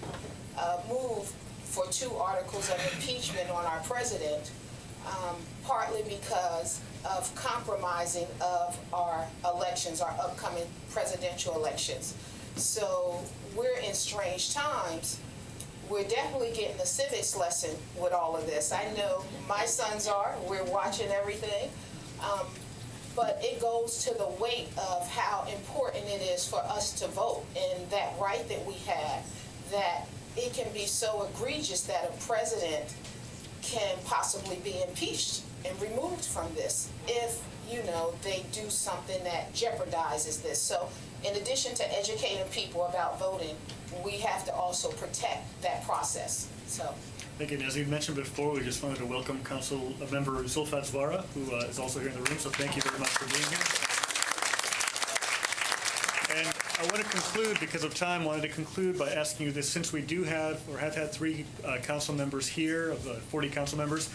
moved for 2 articles of impeachment on our president, partly because of compromising of our elections, our upcoming presidential elections. So we're in strange times. We're definitely getting a civics lesson with all of this. I know my sons are. We're watching everything. But it goes to the weight of how important it is for us to vote, and that right that we have, that it can be so egregious that a president can possibly be impeached and removed from this if, you know, they do something that jeopardizes this. So in addition to educating people about voting, we have to also protect that process. So. Thank you. And as we mentioned before, we just wanted to welcome Council Member Zulfat Zvara, who is also here in the room. So thank you very much for being here. And I want to conclude, because of time, wanted to conclude by asking you this. Since we do have, or have had 3 council members here, of the 40 council members,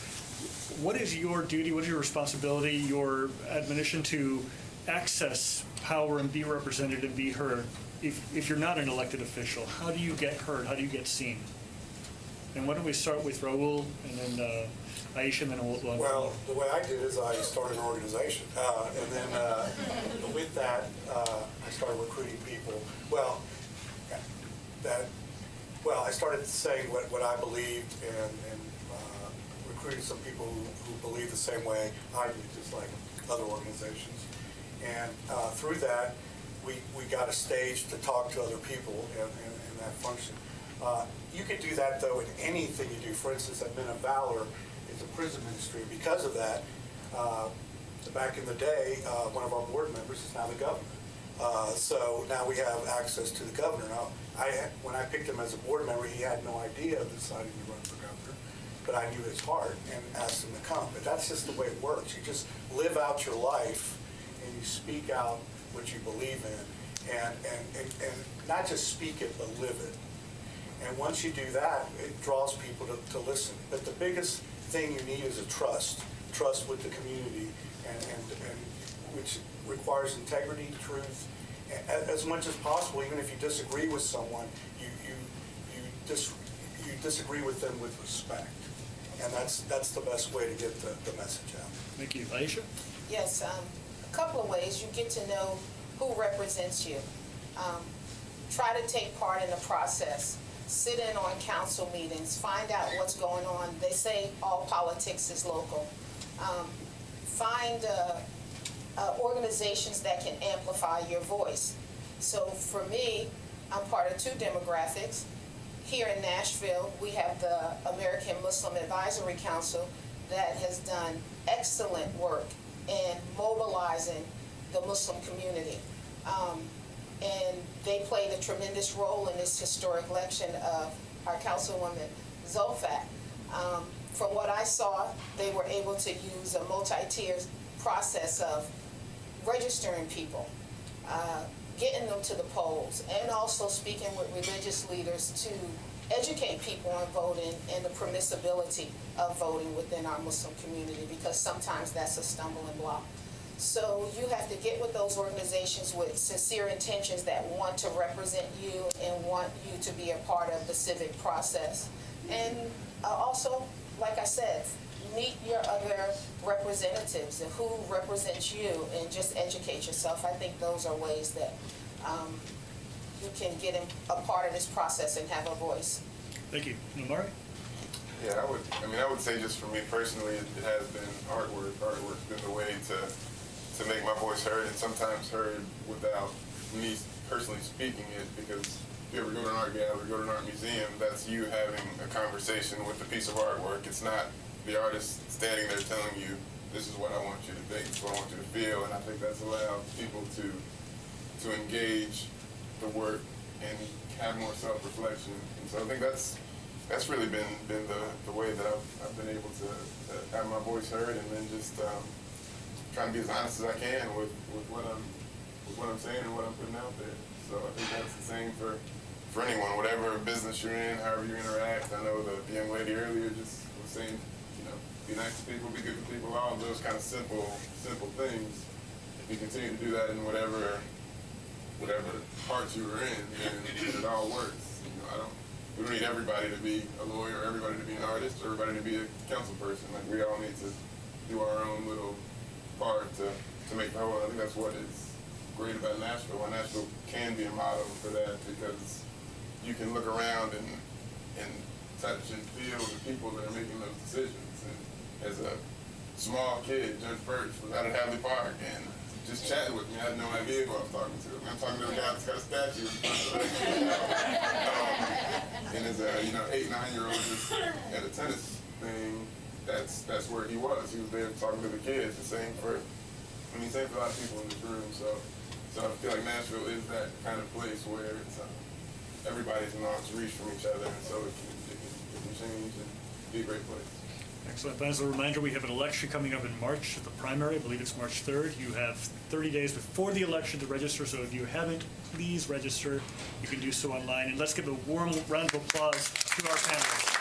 what is your duty, what is your responsibility, your admonition to access power and be represented and be heard if you're not an elected official? How do you get heard? How do you get seen? And why don't we start with Raul, and then Aisha, and then we'll... Well, the way I did is I started an organization. And then with that, I started recruiting people. Well, I started saying what I believed and recruited some people who believe the same way I do, just like other organizations. And through that, we got a stage to talk to other people in that function. You could do that, though, in anything you do. For instance, at Men of Valor is a prison ministry. Because of that, back in the day, one of our board members is now the governor. So now we have access to the governor. Now, when I picked him as a board member, he had no idea of deciding to run for governor, but I knew his heart and asked him to come. But that's just the way it works. You just live out your life, and you speak out what you believe in, and not just speak it, but live it. And once you do that, it draws people to listen. But the biggest thing you need is a trust with the community, and which requires integrity, truth, as much as possible. Even if you disagree with someone, you disagree with them with respect, and that's the best way to get the message out. Thank you. Aisha? Yes, a couple of ways. You get to know who represents you. Try to take part in the process. Sit in on council meetings, find out what's going on. They say all politics is local. Find organizations that can amplify your voice. So for me, I'm part of 2 demographics. Here in Nashville, we have the American Muslim Advisory Council that has done excellent work in mobilizing the Muslim community. And they played a tremendous role in this historic election of our Councilwoman Zulfat. From what I saw, they were able to use a multi-tier process of registering people, getting them to the polls, and also speaking with religious leaders to educate people on voting and the permissibility of voting within our Muslim community, because sometimes that's a stumbling block. So you have to get with those organizations with sincere intentions that want to represent you and want you to be a part of the civic process. And also, like I said, meet your other representatives and who represents you, and just educate yourself. I think those are ways that you can get a part of this process and have a voice. Thank you. Namari? Yeah, I would say just for me personally, it has been artwork. Artwork's been the way to make my voice heard, and sometimes heard without me personally speaking it, because if you ever go to an art gallery, go to an art museum, that's you having a conversation with a piece of artwork. It's not the artist standing there telling you, this is what I want you to think, this is what I want you to feel, and I think that's allowed people to engage the work and have more self-reflection. And so I think that's really been the way that I've been able to have my voice heard, and then just trying to be as honest as I can with what I'm saying and what I'm putting out there. So I think that's the same for anyone, whatever business you're in, however you interact. I know the young lady earlier just was saying, be nice to people, be good to people, all of those kind of simple things. If you continue to do that in whatever part you were in, then it all works. We don't need everybody to be a lawyer, everybody to be an artist, everybody to be a council person. Like, we all need to do our own little part to make the whole. I think that's what is great about Nashville. Why Nashville can be a model for that, because you can look around and touch and feel the people that are making those decisions. And as a small kid, Judge Birch was out at Hadley Park and just chatting with me. I had no idea who I was talking to. I'm talking to a guy that's got a statue. And as a 8, 9-year-old just at a tennis thing, that's where he was. He was there talking to the kids. The same for a lot of people in this room. So I feel like Nashville is that kind of place where it's everybody's in arm's reach from each other, and so it can change and be a great place. Excellent. As a reminder, we have an election coming up in March, the primary. I believe it's March 3rd. You have 30 days before the election to register, so if you haven't, please register. You can do so online. And let's give a warm round of applause to our panelists.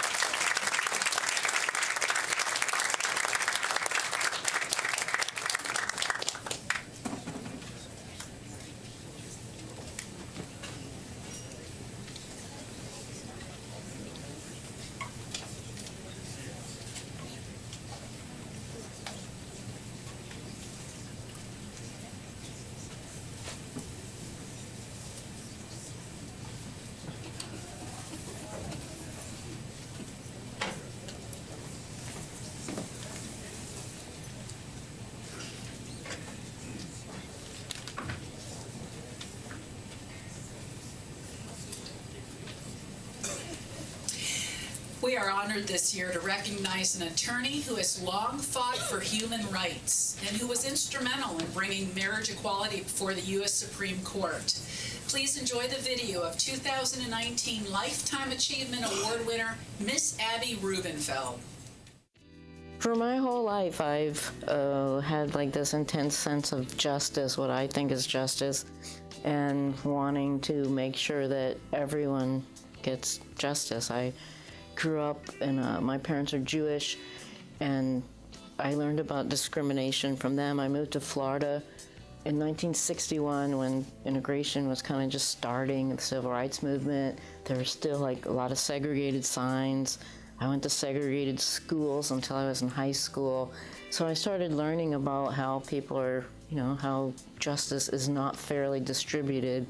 We are honored this year to recognize an attorney who has long fought for human rights and who was instrumental in bringing marriage equality before the U.S. Supreme Court. Please enjoy the video of 2019 Lifetime Achievement Award winner, Miss Abby Rubenfeld. For my whole life, I've had like this intense sense of justice, what I think is justice, and wanting to make sure that everyone gets justice. I grew up and my parents are Jewish, and I learned about discrimination from them. I moved to Florida in 1961 when integration was kind of just starting, the civil rights movement. There were still like a lot of segregated signs. I went to segregated schools until I was in high school. So I started learning about how people are, how justice is not fairly distributed,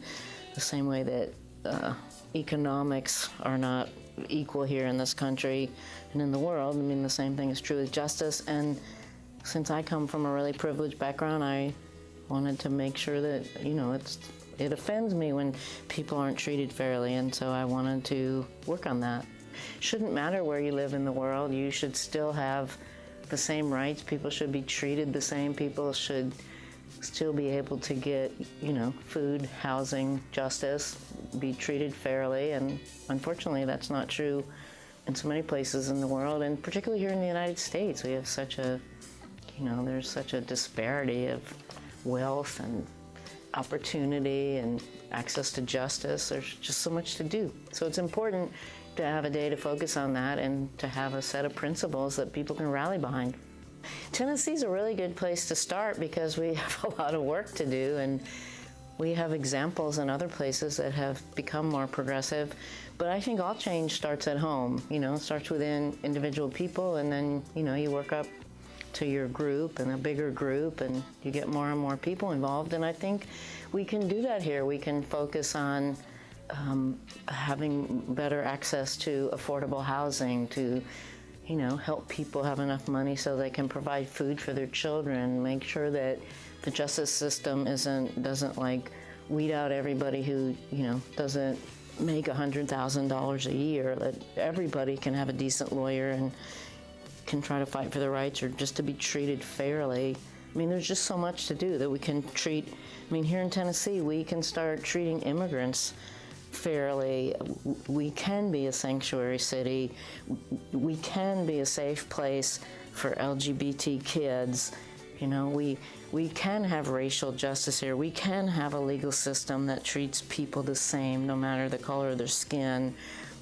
the same way that economics are not equal here in this country and in the world. I mean, the same thing is true with justice. And since I come from a really privileged background, I wanted to make sure that, it offends me when people aren't treated fairly, and so I wanted to work on that. Shouldn't matter where you live in the world, you should still have the same rights. People should be treated the same. People should still be able to get, food, housing, justice, be treated fairly, and unfortunately that's not true in so many places in the world, and particularly here in the United States. We have such a, there's such a disparity of wealth and opportunity and access to justice. There's just so much to do. So it's important to have a day to focus on that and to have a set of principles that people can rally behind. Tennessee's a really good place to start because we have a lot of work to do, and we have examples in other places that have become more progressive. But I think all change starts at home. It starts within individual people, and then, you work up to your group and a bigger group, and you get more and more people involved. And I think we can do that here. We can focus on having better access to affordable housing, to help people have enough money so they can provide food for their children, make sure that the justice system doesn't like weed out everybody who, doesn't make $100,000 a year, that everybody can have a decent lawyer and can try to fight for their rights or just to be treated fairly. There's just so much to do that we can treat. Here in Tennessee, we can start treating immigrants fairly. We can be a sanctuary city. We can be a safe place for LGBT kids. We can have racial justice here. We can have a legal system that treats people the same, no matter the color of their skin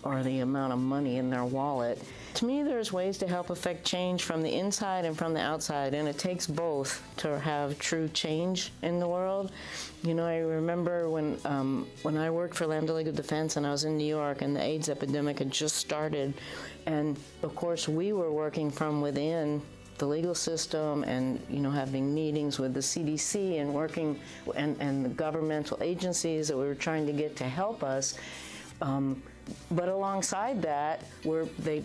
or the amount of money in their wallet. To me, there's ways to help affect change from the inside and from the outside, and it takes both to have true change in the world. I remember when I worked for Lambda Legal Defense and I was in New York and the AIDS epidemic had just started, and of course we were working from within the legal system and having meetings with the CDC and working and the governmental agencies that we were trying to get to help us. But alongside that,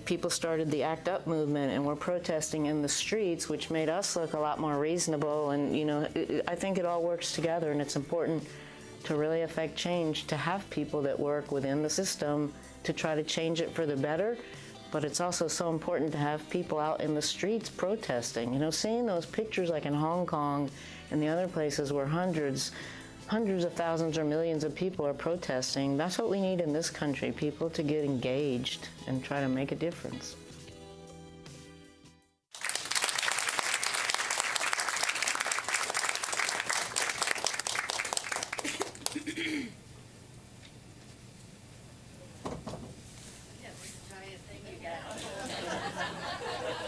people started the ACT UP movement and were protesting in the streets, which made us look a lot more reasonable. And I think it all works together, and it's important to really affect change, to have people that work within the system to try to change it for the better. But it's also so important to have people out in the streets protesting. Seeing those pictures like in Hong Kong and the other places where hundreds of thousands or millions of people are protesting, that's what we need in this country, people to get engaged and try to make a difference.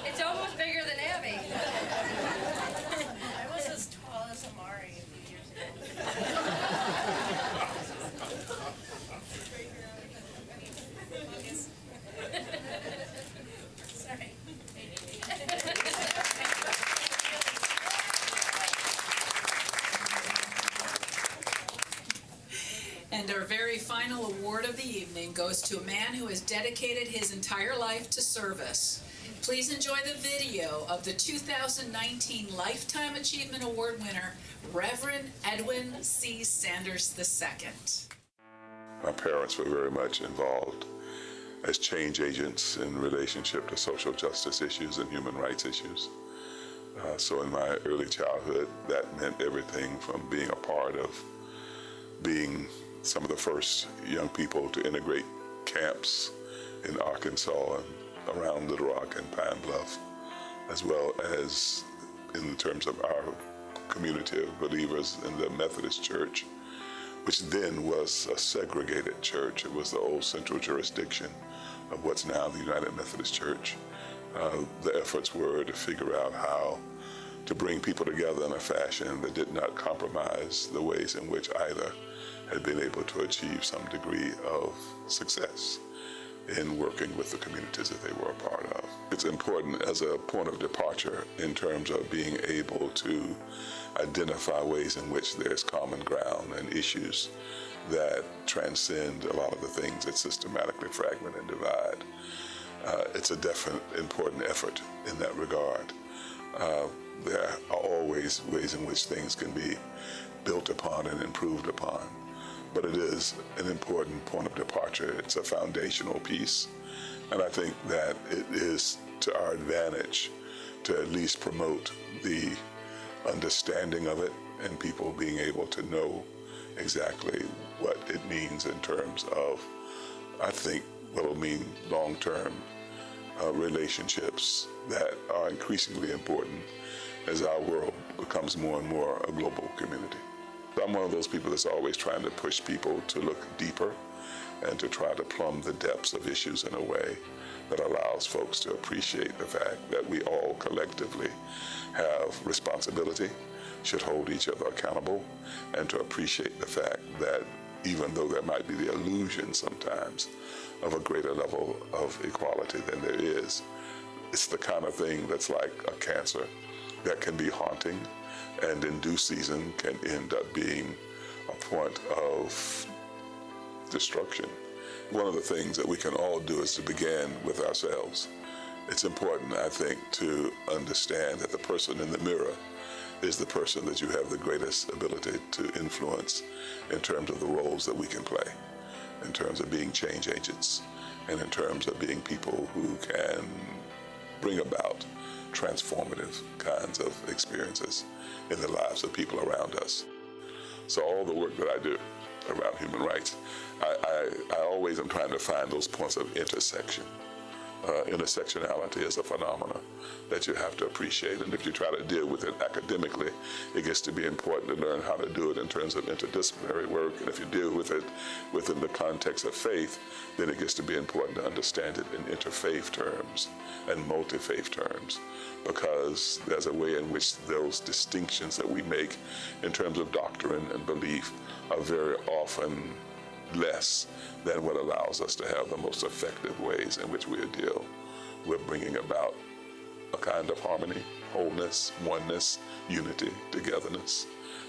It's almost bigger than Abby. I was as tall as Amari a few years ago. Sorry. And our very final award of the evening goes to a man who has dedicated his entire life to service. Please enjoy the video of the 2019 Lifetime Achievement Award winner, Reverend Edwin C. Sanders II. My parents were very much involved as change agents in relationship to social justice issues and human rights issues. So in my early childhood, that meant everything from being a part of being some of the first young people to integrate camps in Arkansas and around Little Rock and Pine Bluff, as well as in terms of our community of believers in the Methodist Church, which then was a segregated church. It was the old central jurisdiction of what's now the United Methodist Church. The efforts were to figure out how to bring people together in a fashion that did not compromise the ways in which either had been able to achieve some degree of success in working with the communities that they were a part of. It's important as a point of departure in terms of being able to identify ways in which there's common ground and issues that transcend a lot of the things that systematically fragment and divide. It's a definite important effort in that regard. There are always ways in which things can be built upon and improved upon, but it is an important point of departure. It's a foundational piece, and I think that it is to our advantage to at least promote the understanding of it and people being able to know exactly what it means in terms of, I think, what will mean long-term relationships that are increasingly important as our world becomes more and more a global community. I'm one of those people that's always trying to push people to look deeper and to try to plumb the depths of issues in a way that allows folks to appreciate the fact that we all collectively have responsibility, should hold each other accountable, and to appreciate the fact that even though there might be the illusion sometimes of a greater level of equality than there is, it's the kind of thing that's like a cancer that can be haunting and in due season can end up being a point of destruction. One of the things that we can all do is to begin with ourselves It's important, I think, to understand that the person in the mirror is the person that you have the greatest ability to influence in terms of the roles that we can play, in terms of being change agents, and in terms of being people who can bring about transformative kinds of experiences in the lives of people around us. So all the work that I do around human rights, I always am trying to find those points of intersection. Intersectionality is a phenomenon that you have to appreciate, and if you try to deal with it academically, it gets to be important to learn how to do it in terms of interdisciplinary work, and if you deal with it within the context of faith, then it gets to be important to understand it in interfaith terms and multi-faith terms, because there's a way in which those distinctions that we make in terms of doctrine and belief are very often less than what allows us to have the most effective ways in which we deal with bringing about a kind of harmony, wholeness, oneness, unity, togetherness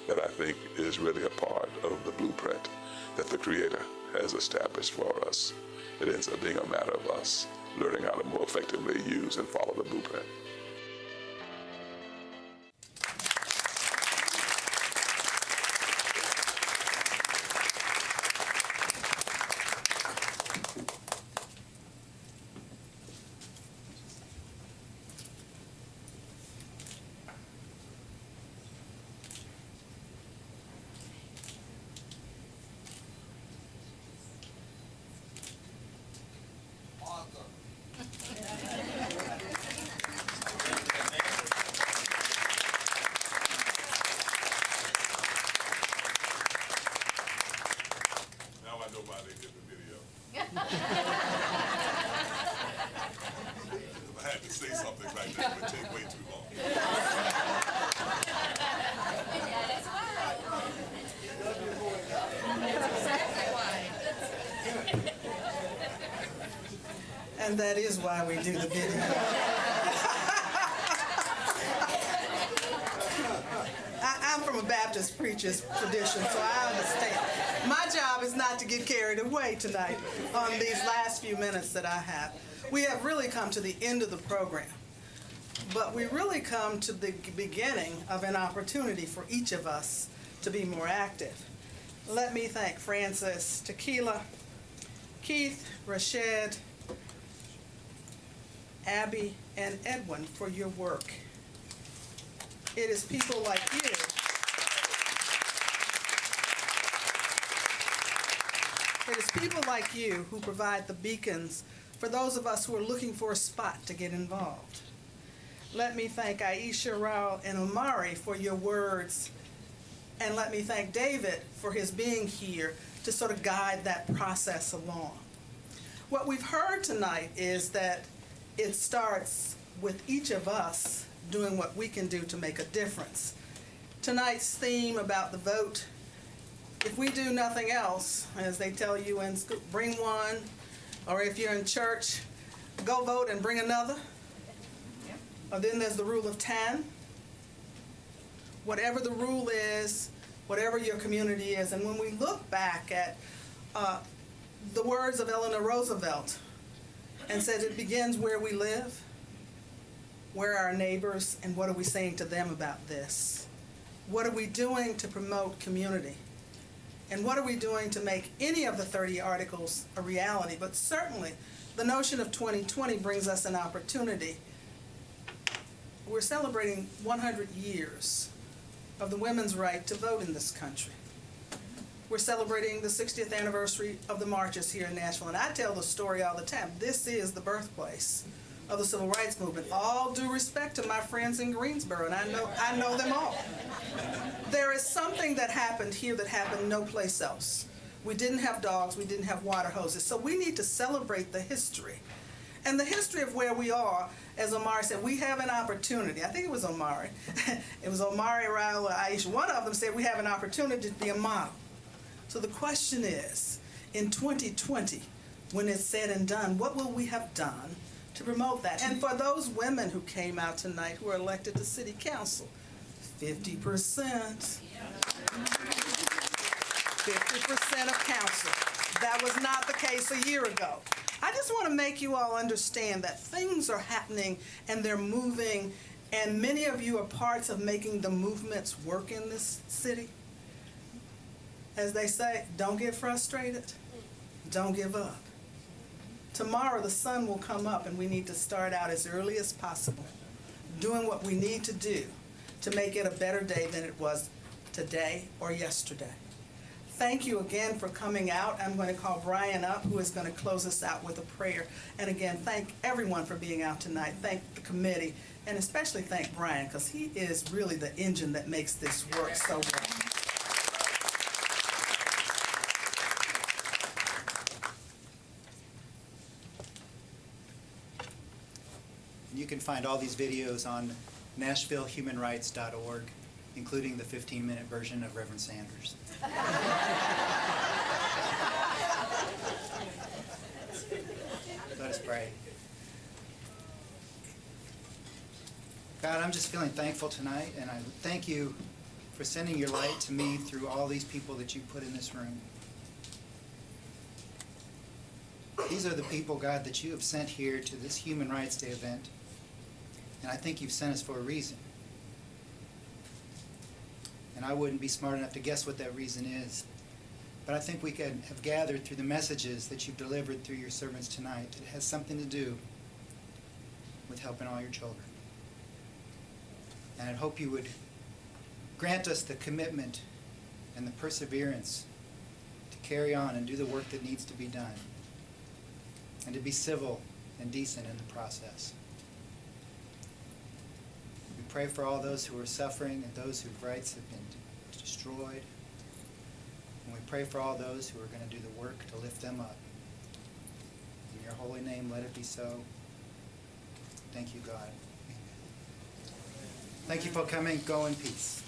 that I think is really a part of the blueprint that the Creator has established for us. It ends up being a matter of us learning how to more effectively use and follow the blueprint. And that is why we do the video. I'm from a Baptist preacher's tradition, so I understand. My job is not to get carried away tonight on these last few minutes that I have. We have really come to the end of the program, but we really come to the beginning of an opportunity for each of us to be more active. Let me thank Francis, Tequila, Keith, Rashid, Abby, and Edwin for your work. It is people like you who provide the beacons for those of us who are looking for a spot to get involved. Let me thank Aisha, Raul, and Omari for your words, and let me thank David for his being here to sort of guide that process along. What we've heard tonight is that it starts with each of us doing what we can do to make a difference. Tonight's theme about the vote, if we do nothing else, as they tell you in school, bring one, or if you're in church, go vote and bring another. Or then there's the rule of 10. Whatever the rule is, whatever your community is, and when we look back at the words of Eleanor Roosevelt, and said it begins where we live, where are our neighbors, and what are we saying to them about this? What are we doing to promote community? And what are we doing to make any of the 30 articles a reality? But certainly, the notion of 2020 brings us an opportunity. We're celebrating 100 years of the women's right to vote in this country. We're celebrating the 60th anniversary of the marches here in Nashville, and I tell the story all the time. This is the birthplace of the civil rights movement. All due respect to my friends in Greensboro, and I know them all. There is something that happened here that happened no place else. We didn't have dogs, we didn't have water hoses, so we need to celebrate the history. And the history of where we are, as Omari said, we have an opportunity. I think it was Omari. It was Omari, Raul, or Aisha. One of them said we have an opportunity to be a model. So the question is, in 2020, when it's said and done, what will we have done to promote that? And for those women who came out tonight who are elected to city council, 50%. 50% of council. That was not the case a year ago. I just want to make you all understand that things are happening and they're moving, and many of you are parts of making the movements work in this city. As they say, don't get frustrated, don't give up. Tomorrow the sun will come up, and we need to start out as early as possible doing what we need to do to make it a better day than it was today or yesterday. Thank you again for coming out. I'm going to call Brian up, who is going to close us out with a prayer. And again, thank everyone for being out tonight. Thank the committee, and especially thank Brian, because he is really the engine that makes this work so well. You can find all these videos on NashvilleHumanRights.org, including the 15-minute version of Reverend Sanders. Let us pray. God, I'm just feeling thankful tonight, and I thank you for sending your light to me through all these people that you put in this room. These are the people, God, that you have sent here to this Human Rights Day event, and I think you've sent us for a reason. And I wouldn't be smart enough to guess what that reason is. But I think we can have gathered through the messages that you've delivered through your servants tonight. It has something to do with helping all your children. And I hope you would grant us the commitment and the perseverance to carry on and do the work that needs to be done, and to be civil and decent in the process. We pray for all those who are suffering and those whose rights have been destroyed. And we pray for all those who are going to do the work to lift them up. In your holy name, let it be so. Thank you, God. Amen. Thank you for coming. Go in peace.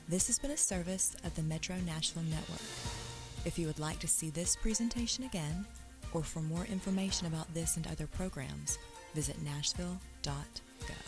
This has been a service of the Metro Nashville Network. If you would like to see this presentation again, or for more information about this and other programs, visit nashville.gov.